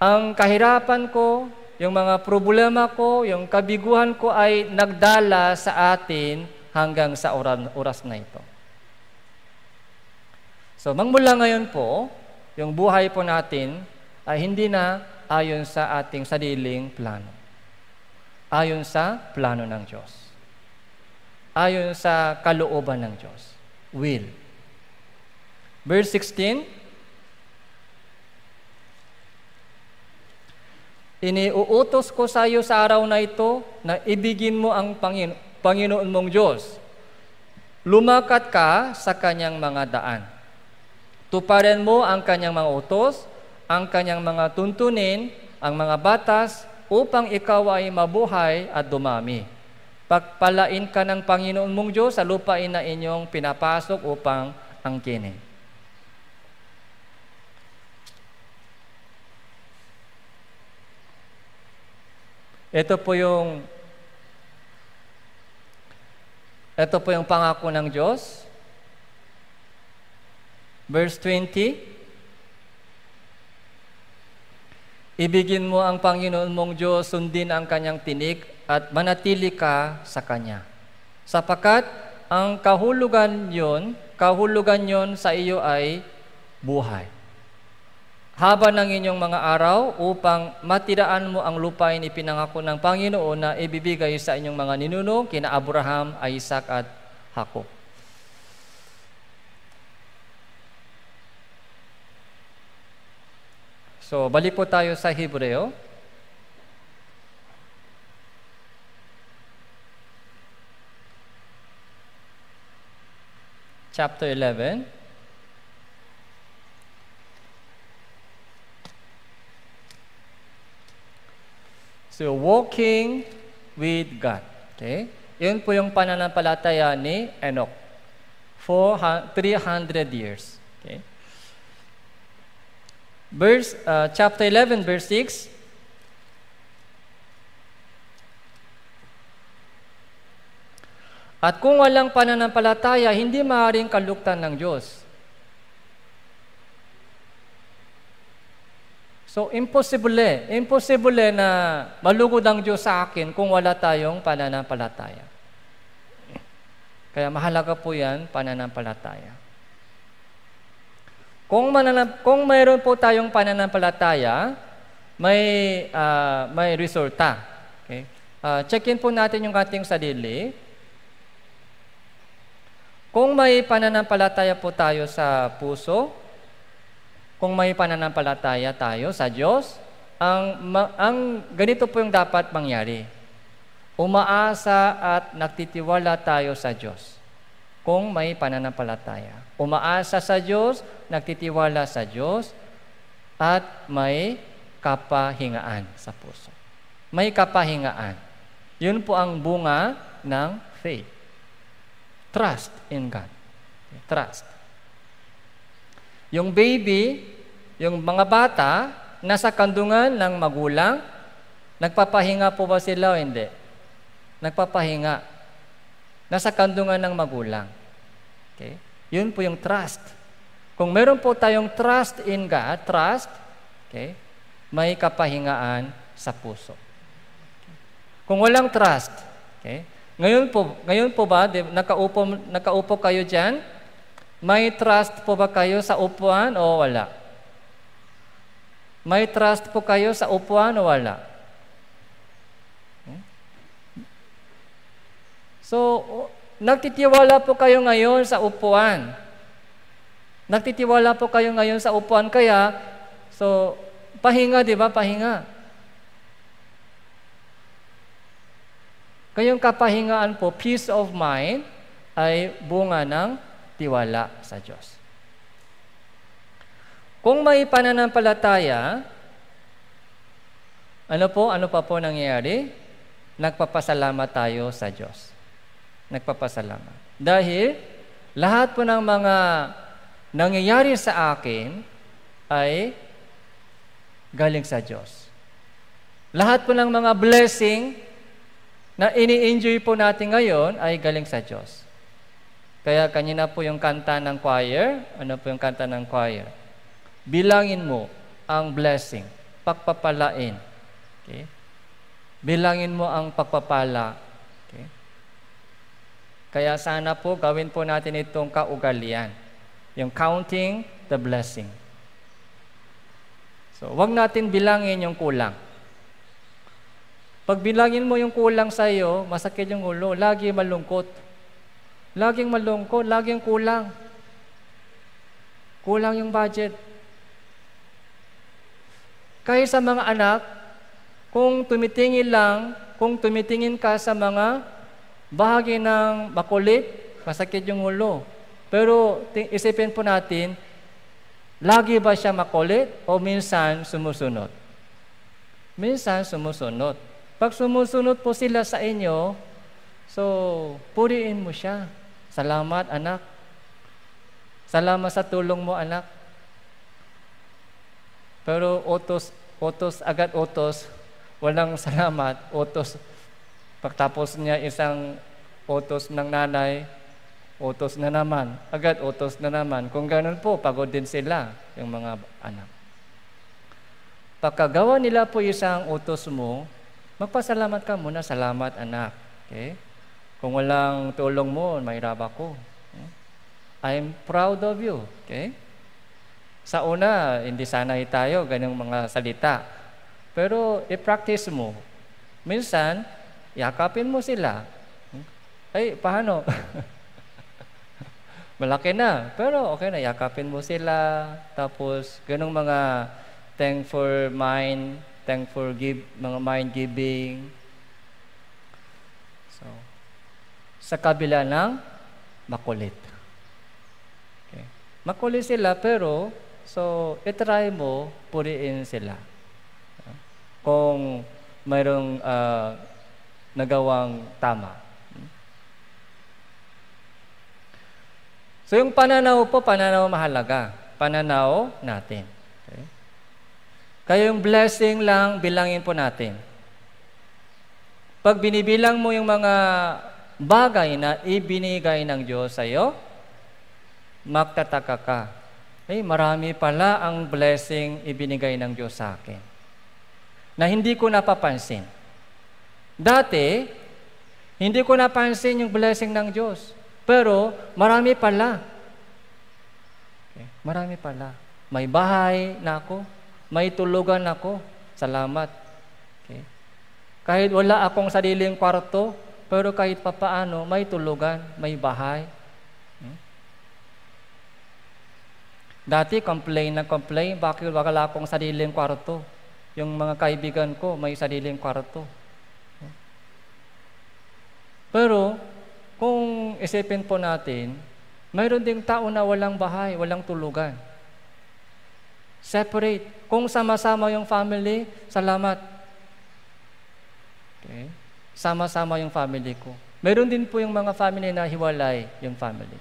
Ang kahirapan ko, yung mga problema ko, yung kabiguhan ko ay nagdala sa atin hanggang sa oras na ito. So, magmula ngayon po, yung buhay po natin ay hindi na ayon sa ating sariling plano. Ayon sa plano ng Diyos. ayon sa kalooban ng Diyos. Will. Verse 16, iniuutos ko sa iyo sa araw na ito na ibigin mo ang Panginoon mong Diyos. Lumakat ka sa kanyang mga daan. Tuparin mo ang kanyang mga utos, ang kanyang mga tuntunin, ang mga batas, upang ikaw ay mabuhay at dumami. Pagpalain ka ng Panginoon mong Diyos sa lupain na inyong pinapasok upang angkinin. Ito po yung pangako ng Diyos. Verse 20, ibigin mo ang Panginoon mong Diyos, sundin ang kanyang tinig, at manatili ka sa Kanya. Sapagkat ang kahulugan yon sa iyo ay buhay. Haba ng inyong mga araw upang matiraan mo ang lupain ipinangako ng Panginoon na ibibigay sa inyong mga ninuno, kina Abraham, Isaac at Jacob. So, balik po tayo sa Hebreo. Chapter 11. So, walking with God. Okay? Yun po yung pananampalataya ni Enoch. 300 years. Okay? Chapter 11, verse 6. At kung walang pananampalataya, hindi maaaring kalugtan ng Diyos. So, imposible na malugod ang Diyos sa akin kung wala tayong pananampalataya. Kaya mahalaga po yan, pananampalataya. Kung mayroon po tayong pananampalataya, may resulta. Okay? Check-in po natin yung ating sarili. Kung may pananampalataya po tayo sa puso, kung may pananampalataya tayo sa Diyos, ang ganito po yung dapat mangyari. Umaasa at nagtitiwala tayo sa Diyos. Kung may pananampalataya. Umaasa sa Diyos, nagtitiwala sa Diyos, at may kapahingaan sa puso. May kapahingaan. Yun po ang bunga ng faith. Trust in God. Trust. Yung baby, yung mga bata, nasa kandungan ng magulang, nagpapahinga po ba sila o hindi? Nagpapahinga. Nasa kandungan ng magulang. Okay? Yun po yung trust. Kung meron po tayong trust in God, okay, may kapahingaan sa puso. Kung walang trust, okay, ngayon po ba, nakaupo kayo dyan? May trust po ba kayo sa upuan o wala? May trust po kayo sa upuan o wala? So, nagtitiwala po kayo ngayon sa upuan. Nagtitiwala po kayo ngayon sa upuan, kaya, so, pahinga, di ba? Pahinga. Kayong kapahingaan po, peace of mind, ay bunga ng tiwala sa Diyos. Kung may pananampalataya, ano pa po nangyayari? Nagpapasalamat tayo sa Diyos. Nagpapasalamat. Dahil lahat po ng mga nangyayari sa akin ay galing sa Diyos. Lahat po ng mga blessing na ini-enjoy po natin ngayon ay galing sa Diyos. Kaya kanina po yung kanta ng choir, ano po yung kanta ng choir? Bilangin mo ang blessing, pagpapalain. Okay? Bilangin mo ang pagpapala. Okay? Kaya sana po gawin po natin itong kaugalian, yung counting the blessing. So, wag natin bilangin yung kulang. Pag bilangin mo yung kulang sa iyo, masakit yung ulo, lagi malungkot. Laging malungkot, laging kulang. Kulang yung budget. Kaya sa mga anak, kung tumitingin ka sa mga bahagi ng makulit, masakit yung ulo. Pero isipin po natin, lagi ba siya makulit o minsan sumusunod? Minsan sumusunod. Pag sumusunod po sila sa inyo, so puriin mo siya. Salamat, anak. Salamat sa tulong mo, anak. Pero agad utos, walang salamat, utos. Pagtapos niya isang utos ng nanay, utos na naman, agad utos na naman. Kung ganun po, pagod din sila, yung mga anak. Pagkagawa nila po isang utos mo, magpasalamat ka muna, salamat anak. Okay? Kung walang tulong mo, mahirap ako. I'm proud of you. Okay? Sa una, hindi sanay tayo, ganyung mga salita. Pero i-practice mo. Minsan, yakapin mo sila. Ay, paano? Malaki na. Pero okay na, yakapin mo sila. Tapos, ganong mga thankful mga mind giving. So, sa kabila ng makulit. Okay. Makulit sila, pero so itry mo, puriin sila. Kung mayroong nagawang tama. So yung pananaw po, pananaw mahalaga. Pananaw natin. Okay. Kaya yung blessing lang, bilangin po natin. Pag binibilang mo yung mga bagay na ibinigay ng Diyos sa iyo, magtataka ka. Ay, marami pala ang blessing ibinigay ng Diyos sa akin na hindi ko napapansin. Dati, hindi ko napansin yung blessing ng Diyos. Pero, marami pala. Okay. Marami pala. May bahay na ako. May tulugan ako. Salamat. Okay. Kahit wala akong sariling kwarto, pero kahit papaano, may tulugan, may bahay. Dati, complain, bakit wala akong sariling kwarto? Yung mga kaibigan ko, may sariling kwarto. Pero, kung isipin po natin, mayroon ding tao na walang bahay, walang tulugan. Separate. Kung sama-sama yung family, salamat. Okay? Sama-sama yung family ko. Mayroon din po yung mga family na hiwalay yung family.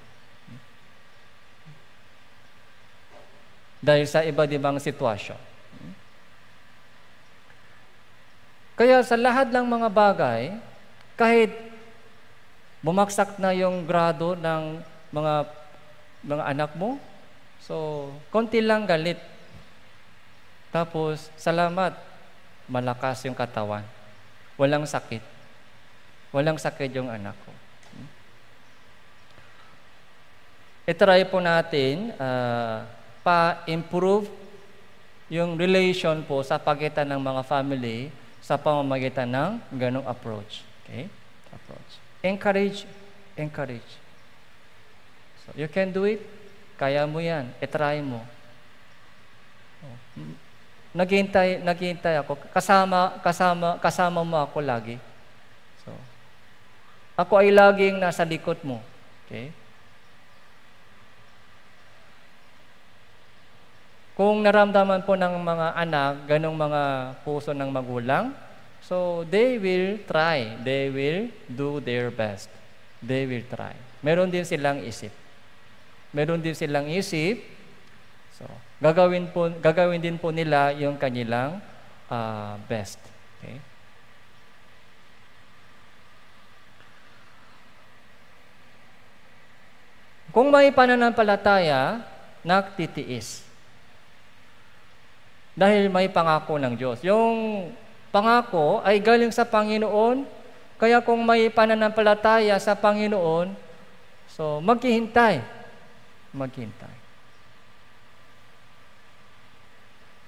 Dahil sa iba-ibang sitwasyon. Kaya sa lahat ng mga bagay, kahit bumagsak na yung grado ng mga anak mo, so konti lang galit. Tapos, salamat, malakas yung katawan. Walang sakit. Walang sakit yung anak ko. I-try po natin pa-improve yung relation po sa pagitan ng mga family sa pamamagitan ng ganong approach. Okay? Approach. Encourage. So, you can do it. Kaya mo yan. I-try mo. Naghihintay ako. Kasama mo ako lagi. So, ako ay laging nasa likod mo. Okay? Kung naramdaman po ng mga anak, ganong mga puso ng magulang, so they will try. They will do their best. They will try. Meron din silang isip. So, gagawin din po nila yung kanilang best. Okay? Kung may pananampalataya, nagtitiis. Dahil may pangako ng Diyos. Yung pangako ay galing sa Panginoon, kaya kung may pananampalataya sa Panginoon, so maghihintay.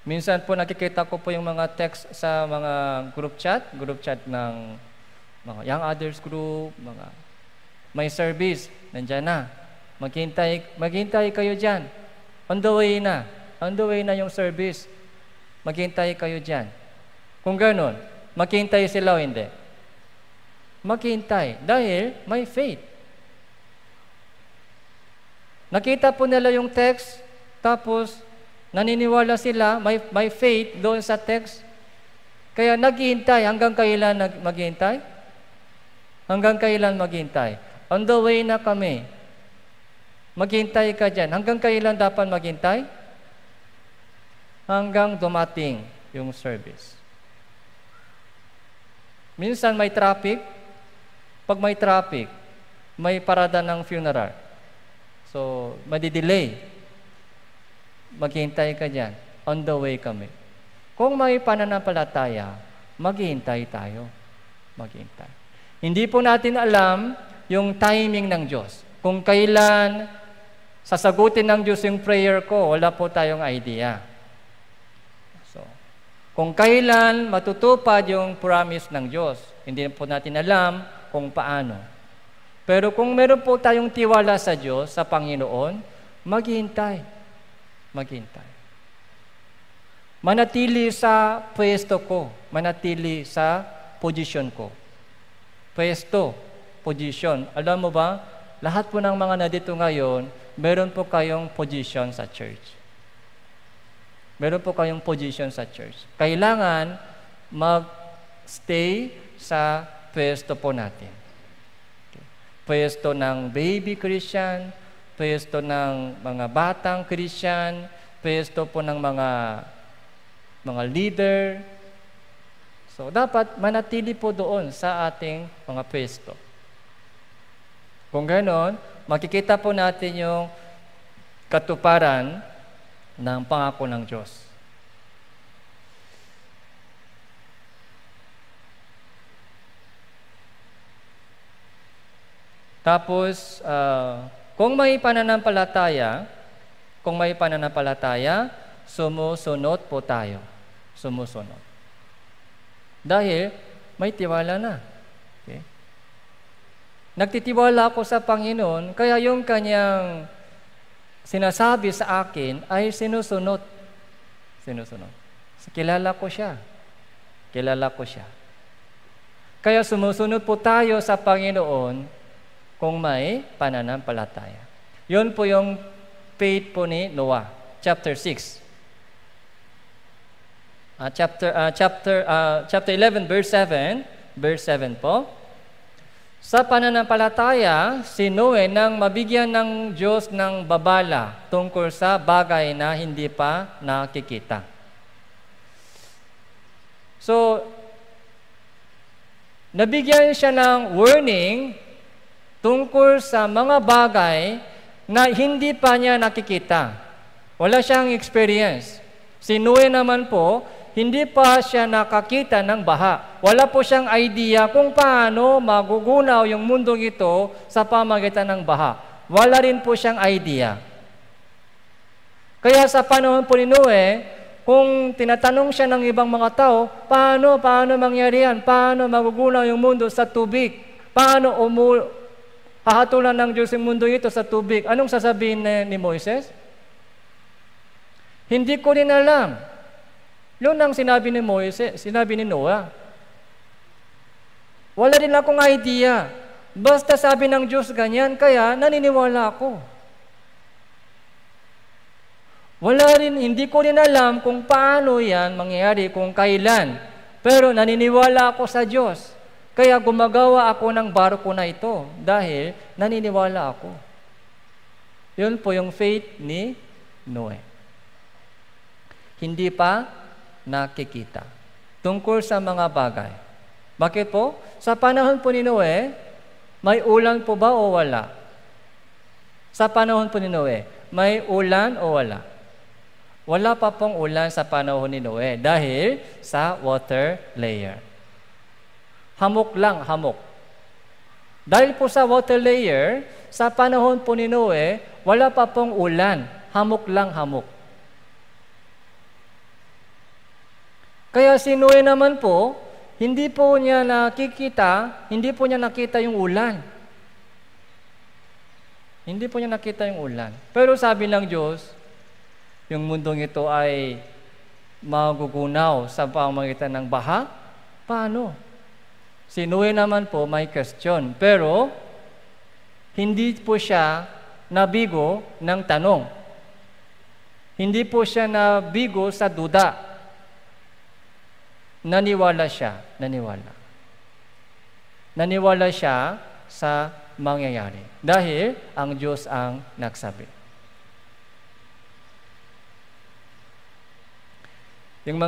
Minsan po nakikita ko po yung mga text sa mga group chat ng mga young adults group, mga May service, nandyan na. Maghintay kayo dyan. On the way na. On the way na yung service. Maghintay kayo dyan. Kung ganun, maghintay sila o hindi? Maghintay. Dahil may faith. Nakita po nila yung text, tapos naniniwala sila, may faith doon sa text. Kaya naghihintay. Hanggang kailan maghihintay? Hanggang kailan maghihintay? On the way na kami. Maghihintay ka dyan. Hanggang kailan dapat maghintay? Hanggang dumating yung service. Minsan may traffic. Pag may traffic, may parada ng funeral. So, madidelay. Maghihintay ka dyan. On the way kami. Kung may pananampalataya, maghihintay tayo. Maghihintay. Hindi po natin alam yung timing ng Diyos. Kung kailan sasagutin ng Diyos yung prayer ko, wala po tayong idea. So, kung kailan matutupad yung promise ng Diyos, hindi po natin alam kung paano. Pero kung meron po tayong tiwala sa Diyos, sa Panginoon, maghihintay. Maghihintay. Manatili sa pwesto ko. Manatili sa posisyon ko. Pwesto, posisyon. Alam mo ba, lahat po ng mga nandito ngayon, meron po kayong posisyon sa church. Meron po kayong posisyon sa church. Kailangan mag-stay sa pwesto po natin. Pwesto ng baby Christian, pwesto ng mga batang Christian, pwesto po ng mga leader. So, dapat manatili po doon sa ating mga pwesto. Kung gano'n, makikita po natin yung katuparan ng pangako ng Diyos. Tapos, kung may pananampalataya, sumusunod po tayo. Sumusunod. Dahil may tiwala na. Okay? Nagtitiwala ako sa Panginoon, kaya yung kanyang sinasabi sa akin ay sinusunod. Sinusunod. Kilala ko siya. Kilala ko siya. Kaya sumusunod po tayo sa Panginoon kung may pananampalataya. Yun po yung faith po ni Noah. Chapter 6. Chapter 11, verse 7. Verse 7 po. Sa pananampalataya, si Noe nang mabigyan ng Diyos ng babala tungkol sa bagay na hindi pa nakikita. So, nabigyan siya ng warning tungkol sa mga bagay na hindi pa niya nakikita. Wala siyang experience. Si Noe naman po, hindi pa siya nakakita ng baha. Wala po siyang idea kung paano magugunaw yung mundong ito sa pamagitan ng baha. Wala rin po siyang idea. Kaya sa panahon po ni Noe, kung tinatanong siya ng ibang mga tao, paano mangyari yan? Paano magugunaw yung mundo sa tubig? Paano hahatulan ng Diyos yung mundo ito sa tubig? Anong sasabihin ni Moises? Hindi ko rin alam. Yun ang sinabi ni Moises, sinabi ni Noah. Wala rin akong idea. Basta sabi ng Diyos ganyan, kaya naniniwala ako. Hindi ko rin alam kung paano yan mangyayari, kung kailan. Pero naniniwala ako sa Diyos. Kaya gumagawa ako ng barko na ito dahil naniniwala ako. Yun po yung faith ni Noe. Hindi pa nakikita. Tungkol sa mga bagay. Bakit po? Sa panahon po ni Noe, may ulan po ba o wala? Sa panahon po ni Noe, may ulan o wala? Wala pa pong ulan sa panahon ni Noe dahil sa water layer. Hamok lang, hamok. Dahil po sa water layer, sa panahon po ni Noe, wala pa pong ulan. Hamok lang, hamok. Kaya si Noe naman po, hindi po niya nakita yung ulan. Hindi po niya nakita yung ulan. Pero sabi ng Diyos, yung mundong ito ay magugunaw sa pamamagitan ng baha. Paano? Si Noe naman po may question. Pero, hindi po siya nabigo ng tanong. Hindi po siya nabigo sa duda. Naniwala siya. Naniwala siya sa mangyayari. Dahil ang Diyos ang nagsabi. Yung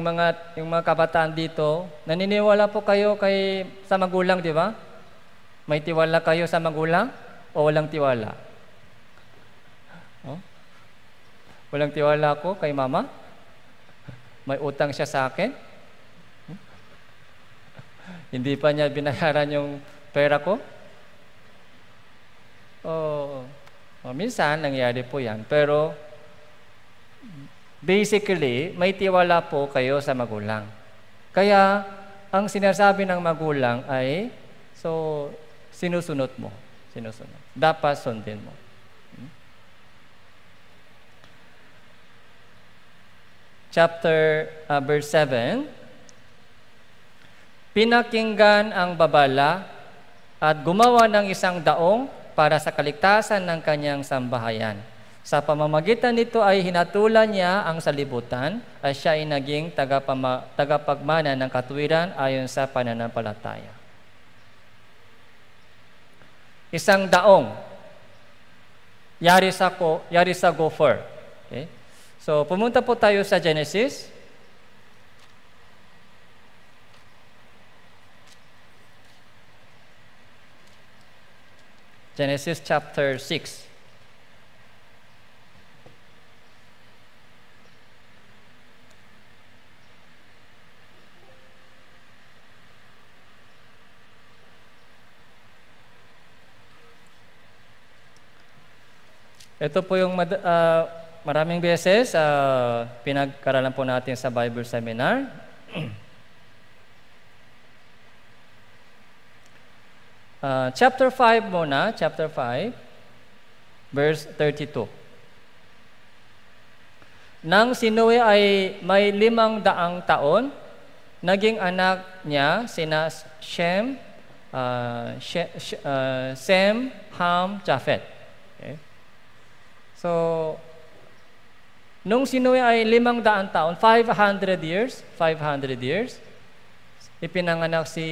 mga kabataan dito, naniniwala po kayo sa magulang, di ba? May tiwala kayo sa magulang o walang tiwala? Oh? Walang tiwala ko kay mama? May utang siya sa akin? Hindi pa niya binayaran yung pera ko? Minsan, nangyari po yan. Pero, basically, may tiwala po kayo sa magulang. Kaya, ang sinasabi ng magulang ay, sinusunod mo. Dapat sundin mo. Verse 7, pinakinggan ang babala at gumawa ng isang daong para sa kaligtasan ng kanyang sambahayan. Sa pamamagitan nito ay hinatulan niya ang salibutan at siya ay naging tagapagmana ng katuwiran ayon sa pananampalataya. Isang daong yari sa gopher. Okay? So, pumunta po tayo sa Genesis. Genesis chapter 6. Ito po yung maraming beses pinag-aralan po natin sa Bible Seminar. Chapter 5 muna, chapter 5, verse 32. Nang si Noe ay may 500 taon, naging anak niya sina Shem, Ham, Japhet. Okay? So, nung si Noe ay 500 taon, 500 years, ipinanganak si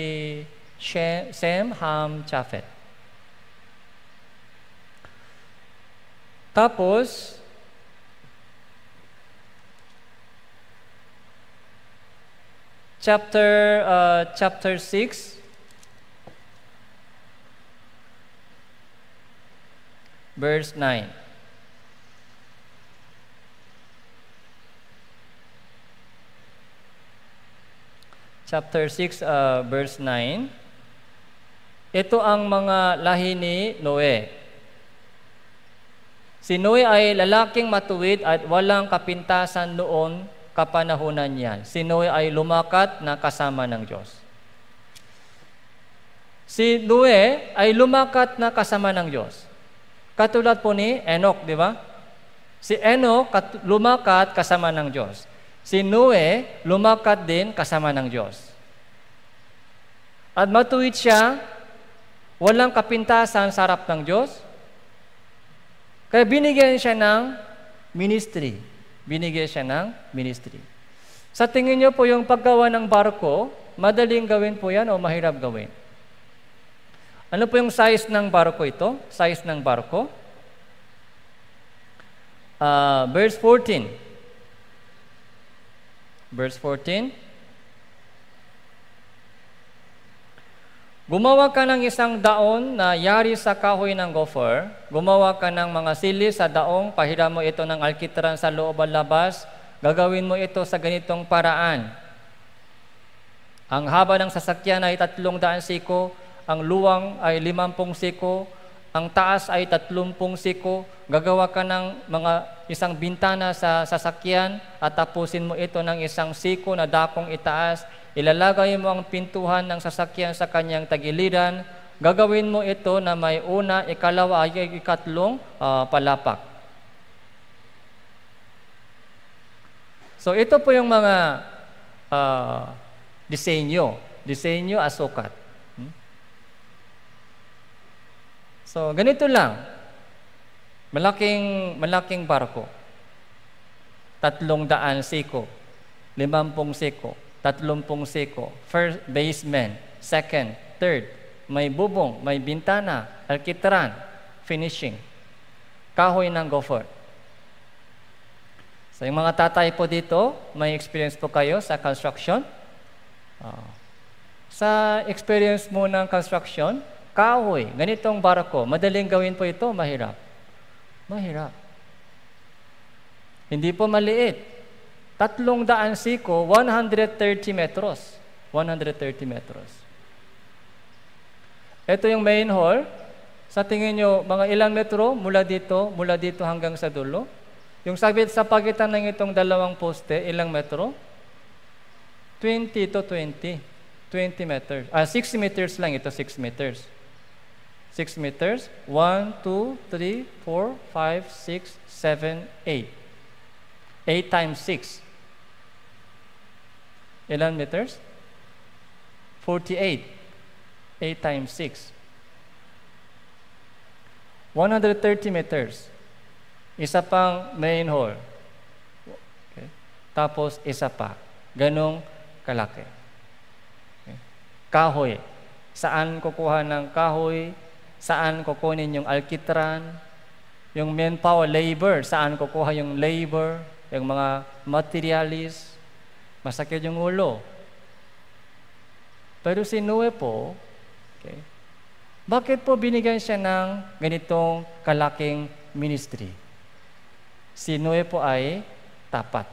Sem, Ham, Japhet. Tapos, chapter 6, verse 9. Chapter 6, verse 9. Ito ang mga lahi ni Noe. Si Noe ay lalaking matuwid at walang kapintasan noon kapanahunan niyan. Si Noe ay lumakat na kasama ng Diyos. Si Noe ay lumakat na kasama ng Diyos. Katulad po ni Enoch, di ba? Si Enoch lumakat kasama ng Diyos. Si Noe lumakat din kasama ng Diyos. At matuwid siya, walang kapintasan sa harap ng Diyos. Kaya binigyan siya ng ministry. Sa tingin niyo po yung paggawa ng barko, madaling gawin po yan o mahirap gawin? Ano po yung size ng barko ito? Size ng barko? Verse 14. Verse 14. Gumawa ka ng isang daon na yari sa kahoy ng gopher. Gumawa ka ng mga sili sa daong, pahiram mo ito ng alkitran sa loob at labas. Gagawin mo ito sa ganitong paraan. Ang haba ng sasakyan ay 300 siko, ang luwang ay 50 siko, ang taas ay 30 siko. Gagawa ka ng isang bintana sa sasakyan at tapusin mo ito ng isang siko na dakong itaas. Ilalagay mo ang pintuhan ng sasakyan sa kanyang tagiliran gagawin mo ito na may una, ikalawa, ikatlong palapak. So ito po yung mga disenyo at sukat. So ganito lang, malaking barko, 300 siko, 50 siko, 30 siko, first basement, second, third, may bubong, may bintana, alkitran, finishing, kahoy ng gopher. So yung mga tatay po dito, may experience po kayo sa construction. Sa experience mo ng construction, kahoy, ganitong barko, madaling gawin po ito, mahirap. Mahirap. Hindi po maliit. 300 siko, 130 metros. 130 metros. Ito yung main hall. Sa tingin nyo, mga ilang metro mula dito hanggang sa dulo. Yung sabit sa pagitan ng itong dalawang poste, ilang metro? 20 to 20. 20 meters. 6 meters lang ito, 6 meters. 6 meters. 1, 2, 3, 4, 5, 6, 7, 8. 8 times 6. Ilan meters? 48. 8 times 6. 130 meters. Isa pang main hall. Okay. Tapos isa pa. Ganong kalaki. Okay. Kahoy. Saan kukuha ng kahoy? Saan kukunin yung alkitran? Yung manpower, labor. Saan kukuha yung labor? Yung mga materialis. Masakit yung ulo. Pero si Noe po, okay, bakit po binigyan siya ng ganitong kalaking ministry? Si Noe po ay tapat.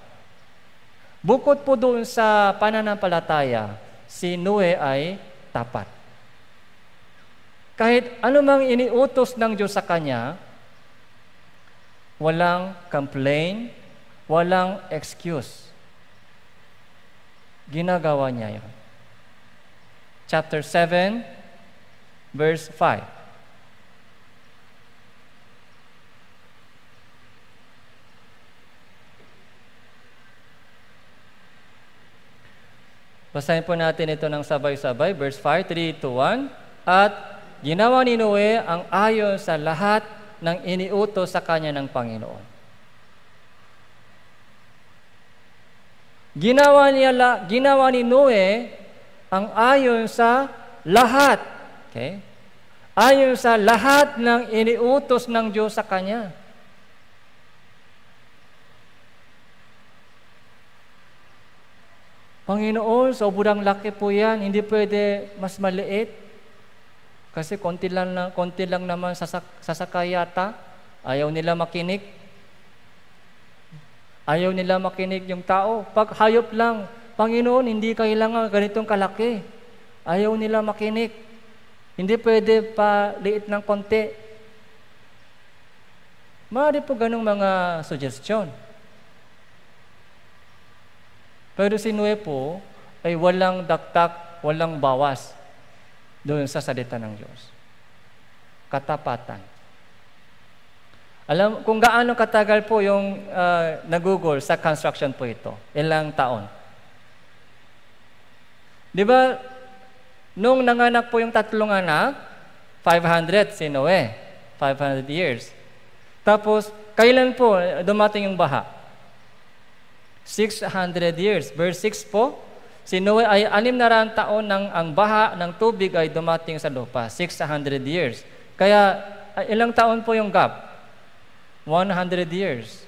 Bukod po doon sa pananampalataya, si Noe ay tapat. Kahit anumang iniutos ng Diyos sa kanya, walang complain, walang excuse. Ginagawa niya yun. Chapter 7, verse 5. Basahin po natin ito ng sabay-sabay. Verse 5, 3, 2, 1. At ginawa ni Noe ang ayon sa lahat ng iniutos sa kanya ng Panginoon. Ginawa ni Noe ang ayon sa lahat. Okay? Ayon sa lahat ng iniutos ng Diyos sa kanya. Panginoon, sobrang laki po yan. Hindi pwede mas maliit. Kasi konti lang naman sasakay yata. Ayaw nila makinig. Ayaw nila makinig yung tao. Pag hayop lang, Panginoon, hindi kailangan ganitong kalaki. Ayaw nila makinig. Hindi pwede pa liit ng konti. Maaari po ganong mga suggestion. Pero si Noe po ay walang daktak, walang bawas doon sa salita ng Diyos. Katapatan. Alam kung gaano katagal po yung nagugol sa construction po ito. Ilang taon. Di ba, nung nanganak po yung 3 anak, 500 si Noe. 500 years. Tapos, kailan po dumating yung baha? 600 years. Verse 6 po, si Noe ay 600 taon nang ang baha ng tubig ay dumating sa lupa. 600 years. Kaya, ilang taon po yung gap? 100 years.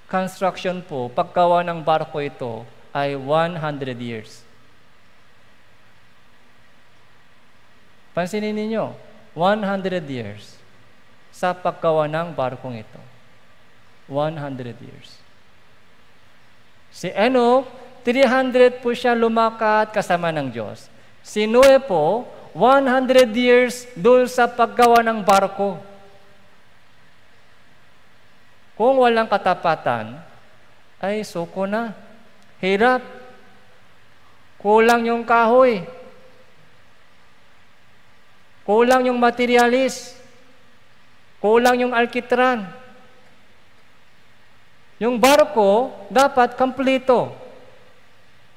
Construction po, paggawa ng barko ito ay 100 years. Pansinin ninyo, 100 years sa paggawa ng barkong ito. 100 years. Si Enoch, 300 po siya lumakad kasama ng Diyos. Si Noe po, 100 years doon sa paggawa ng barko. Kung walang katapatan, ay suko na. Hirap. Kulang yung kahoy. kulang yung materialis, kulang yung alkitran. Yung barko, dapat kompleto.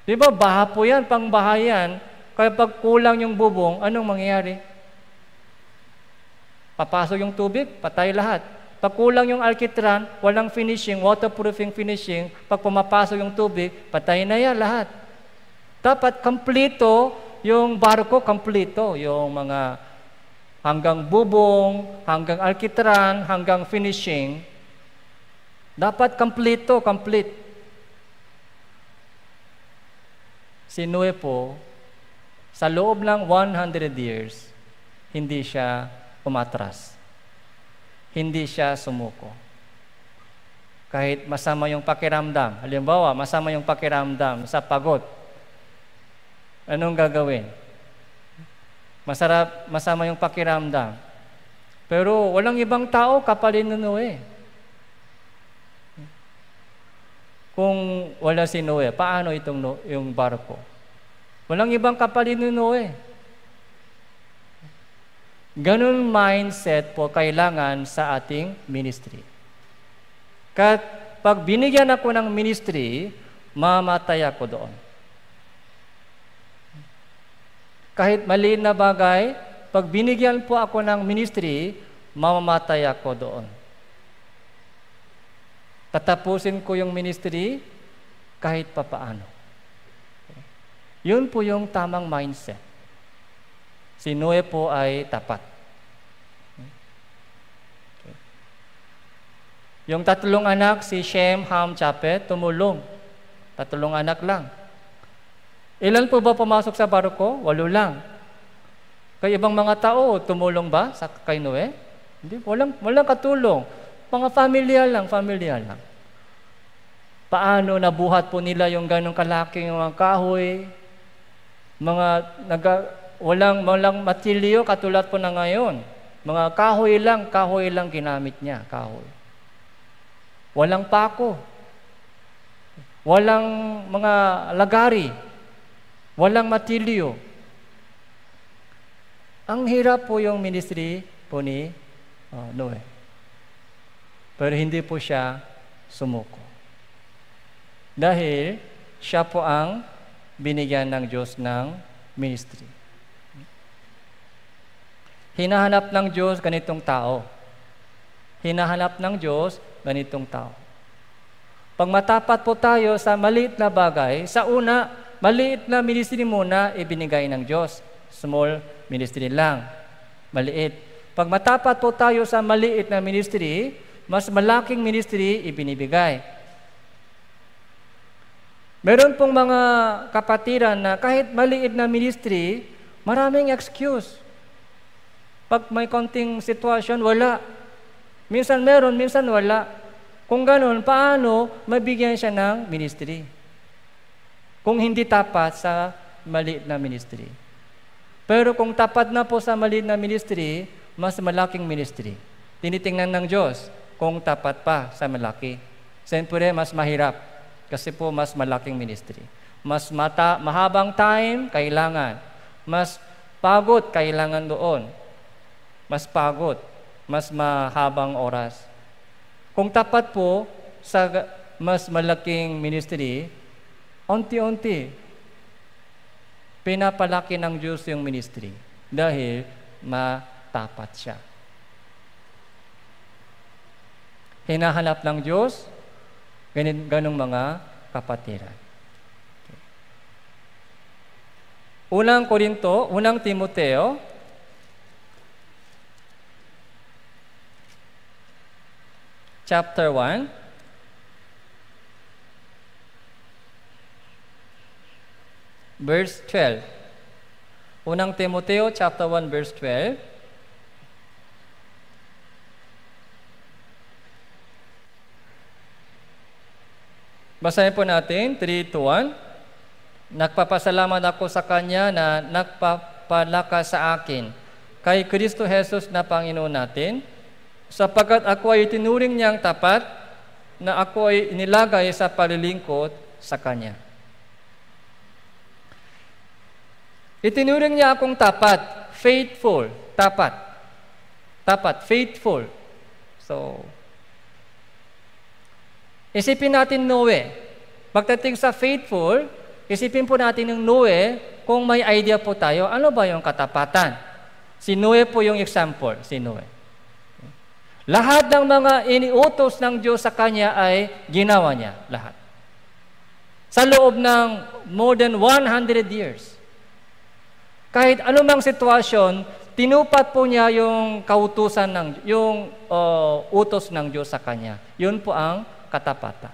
Di ba, baha po yan, pangbaha yan. Kaya pag kulang yung bubong, anong mangyayari? Papasok yung tubig, patay lahat. Pag kulang yung alkitran, walang finishing, waterproofing finishing, pag pumapasok yung tubig, patay na yan lahat. Dapat kompleto yung barko, kompleto. Yung mga hanggang bubong, hanggang alkitran, hanggang finishing. Dapat kompleto, complete. Si Noe po, sa loob ng 100 years, hindi siya umatras. Hindi siya sumuko. Kahit masama yung pakiramdam. Halimbawa, masama yung pakiramdam sa pagod. Anong gagawin? Masama yung pakiramdam. Pero walang ibang tao kapalit ni Noe. Kung wala si Noe, paano yung barko? Walang ibang kapalit ni Noe. Ganun mindset po kailangan sa ating ministry. Pag binigyan ako ng ministry, mamatay ako doon. Kahit maliit na bagay, pag binigyan po ako ng ministry, mamamatay ako doon. Tatapusin ko yung ministry kahit papaano. Yun po yung tamang mindset. Si Noe po ay tapat. Okay. Yung 3 anak, si Shem, Ham, Japhet, tumulong. 3 anak lang. Ilan po ba pumasok sa barko? 8 lang. Kaya ibang mga tao, tumulong ba kay Noe? Hindi, walang katulong. Mga familiar lang. Paano nabuhat po nila yung ganong kalaking mga kahoy, walang matilyo katulad po na ngayon. Mga kahoy lang ginamit niya, kahoy. Walang pako. Walang mga lagari. Walang matilyo. Ang hirap po yung ministry po ni Noe. Pero hindi po siya sumuko. Dahil siya po ang binigyan ng Diyos ng ministry. Hinahanap ng Diyos ganitong tao. Hinahanap ng Diyos ganitong tao. Pag matapat po tayo sa maliit na bagay, sa una, maliit na ministry muna ibinigay ng Diyos. Small ministry lang. Maliit. Pag matapat po tayo sa maliit na ministry, mas malaking ministry ibinibigay. Meron pong mga kapatiran na kahit maliit na ministry, maraming excuse. Pag may konting sitwasyon, wala. Minsan meron, minsan wala. Kung ganun, paano mabigyan siya ng ministry? Kung hindi tapat sa maliit na ministry. Pero kung tapat na po sa maliit na ministry, mas malaking ministry. Tinitingnan ng Diyos kung tapat pa sa malaki. Siyempre, mas mahirap kasi po mas malaking ministry. Mas mahabang time, kailangan. Mas pagod, kailangan doon. Mas pagod, mas mahabang oras. Kung tapat po sa mas malaking ministry, unti-unti, pinapalaki ng Diyos yung ministry dahil matapat siya. Hinahanap ng Diyos, ganong mga kapatiran. Okay. Unang Timoteo, chapter 1, verse 12. Unang Timoteo, chapter 1, verse 12. Basahin po natin, 3-1. Nagpapasalamat ako sa Kanya na nagpapalakas sa akin, kay Kristo Jesus na Panginoon natin, sapagkat ako ay tinuring niyang tapat, na ako ay inilagay sa paglilingkod sa Kanya. Itinuring niya akong tapat, faithful, tapat. Tapat, faithful. So, isipin natin Noe. Pagdating sa faithful, isipin po natin ng Noe kung may idea po tayo, ano ba yung katapatan? Si Noe po yung example, si Noe. Lahat ng mga iniutos ng Diyos sa kanya ay ginawa niya, lahat. Sa loob ng more than 100 years. Kahit anumang sitwasyon, tinupad po niya yung kautusan yung utos ng Diyos sa kanya. Yun po ang katapatan.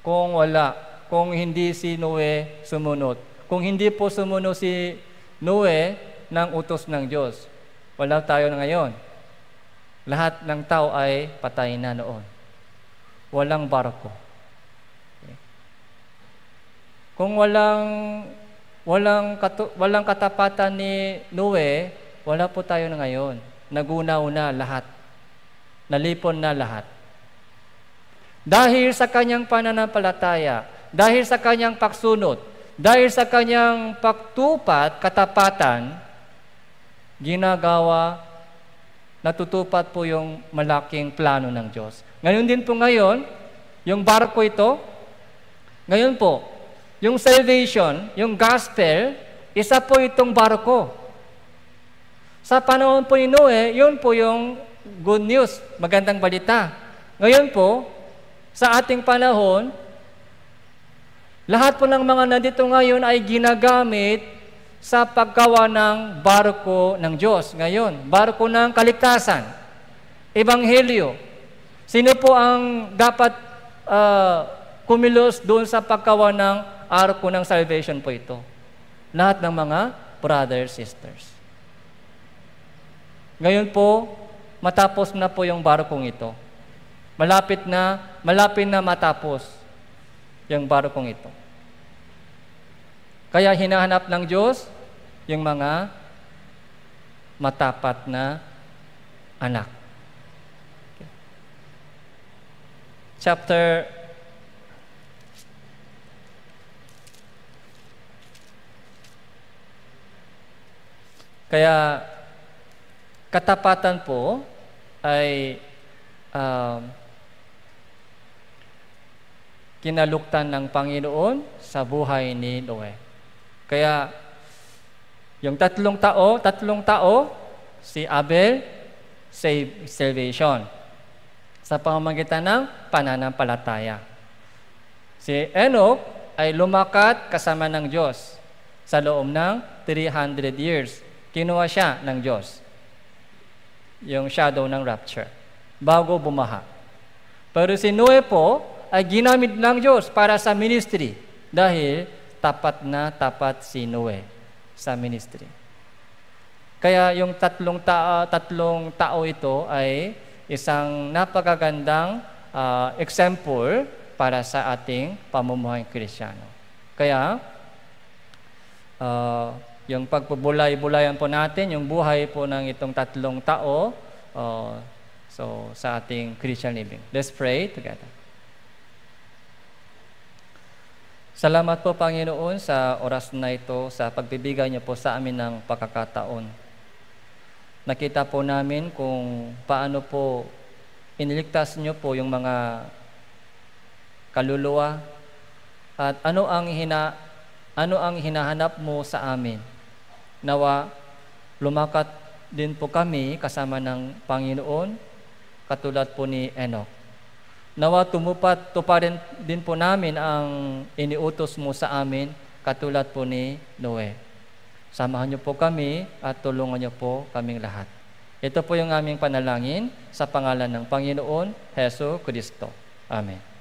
Kung hindi si Noe sumunod, kung hindi po sumunod si Noe ng utos ng Diyos, wala tayo na ngayon. Lahat ng tao ay patay na noon. Walang barko. Kung walang katapatan ni Noe, wala po tayo na ngayon. Nagunaw na lahat. Nalipon na lahat. Dahil sa kanyang pananampalataya, dahil sa kanyang pagsunod, dahil sa kanyang pagtupat, katapatan, natutupad po yung malaking plano ng Diyos. Ngayon din po yung barko ito, ngayon po, yung salvation, yung gospel, isa po itong barko. Sa panahon po ni Noe, yun po yung good news, magandang balita. Ngayon po, sa ating panahon, lahat po ng mga nandito ngayon ay ginagamit sa paggawa ng barko ng Diyos. Ngayon, barko ng kaligtasan, ebanghelyo. Sino po ang dapat kumilos doon sa paggawa ng arko ng salvation po ito? Lahat ng mga brothers, sisters. Ngayon po, matapos na po yung barkong ito. Malapit na matapos yung barkong ito. Kaya hinahanap ng Diyos yung mga matapat na anak. Okay. Kaya katapatan po ay kinaluktan ng Panginoon sa buhay ni Noe. Kaya yung tatlong tao, si Abel, salvation. Sa pamamagitan ng pananampalataya. Si Enoch ay lumakat kasama ng Diyos sa loob ng 300 years. Kinuha siya ng Diyos. Yung shadow ng rapture. Bago bumaha. Pero si Noe po ay ginamit ng Diyos para sa ministry. Dahil tapat na tapat si Noe sa ministry. Kaya yung tatlong tao ito ay isang napakagandang example para sa ating pamumuhay Kristiyano. Kaya, yung pagpubulay-bulayan po natin, yung buhay po ng itong tatlong tao, sa ating Christian living. Let's pray together. Salamat po, Panginoon, sa oras na ito, sa pagbibigay niyo po sa amin ng pagkakataon. Nakita po namin kung paano po iniligtas niyo po yung mga kaluluwa at ano ang hinahanap mo sa amin. Nawa lumakat din po kami kasama ng Panginoon, katulad po ni Enoch. Nawa tuparin din po namin ang iniutos mo sa amin, katulad po ni Noe. Samahan niyo po kami at tulungan niyo po kaming lahat. Ito po yung aming panalangin sa pangalan ng Panginoon Hesus Kristo. Amen.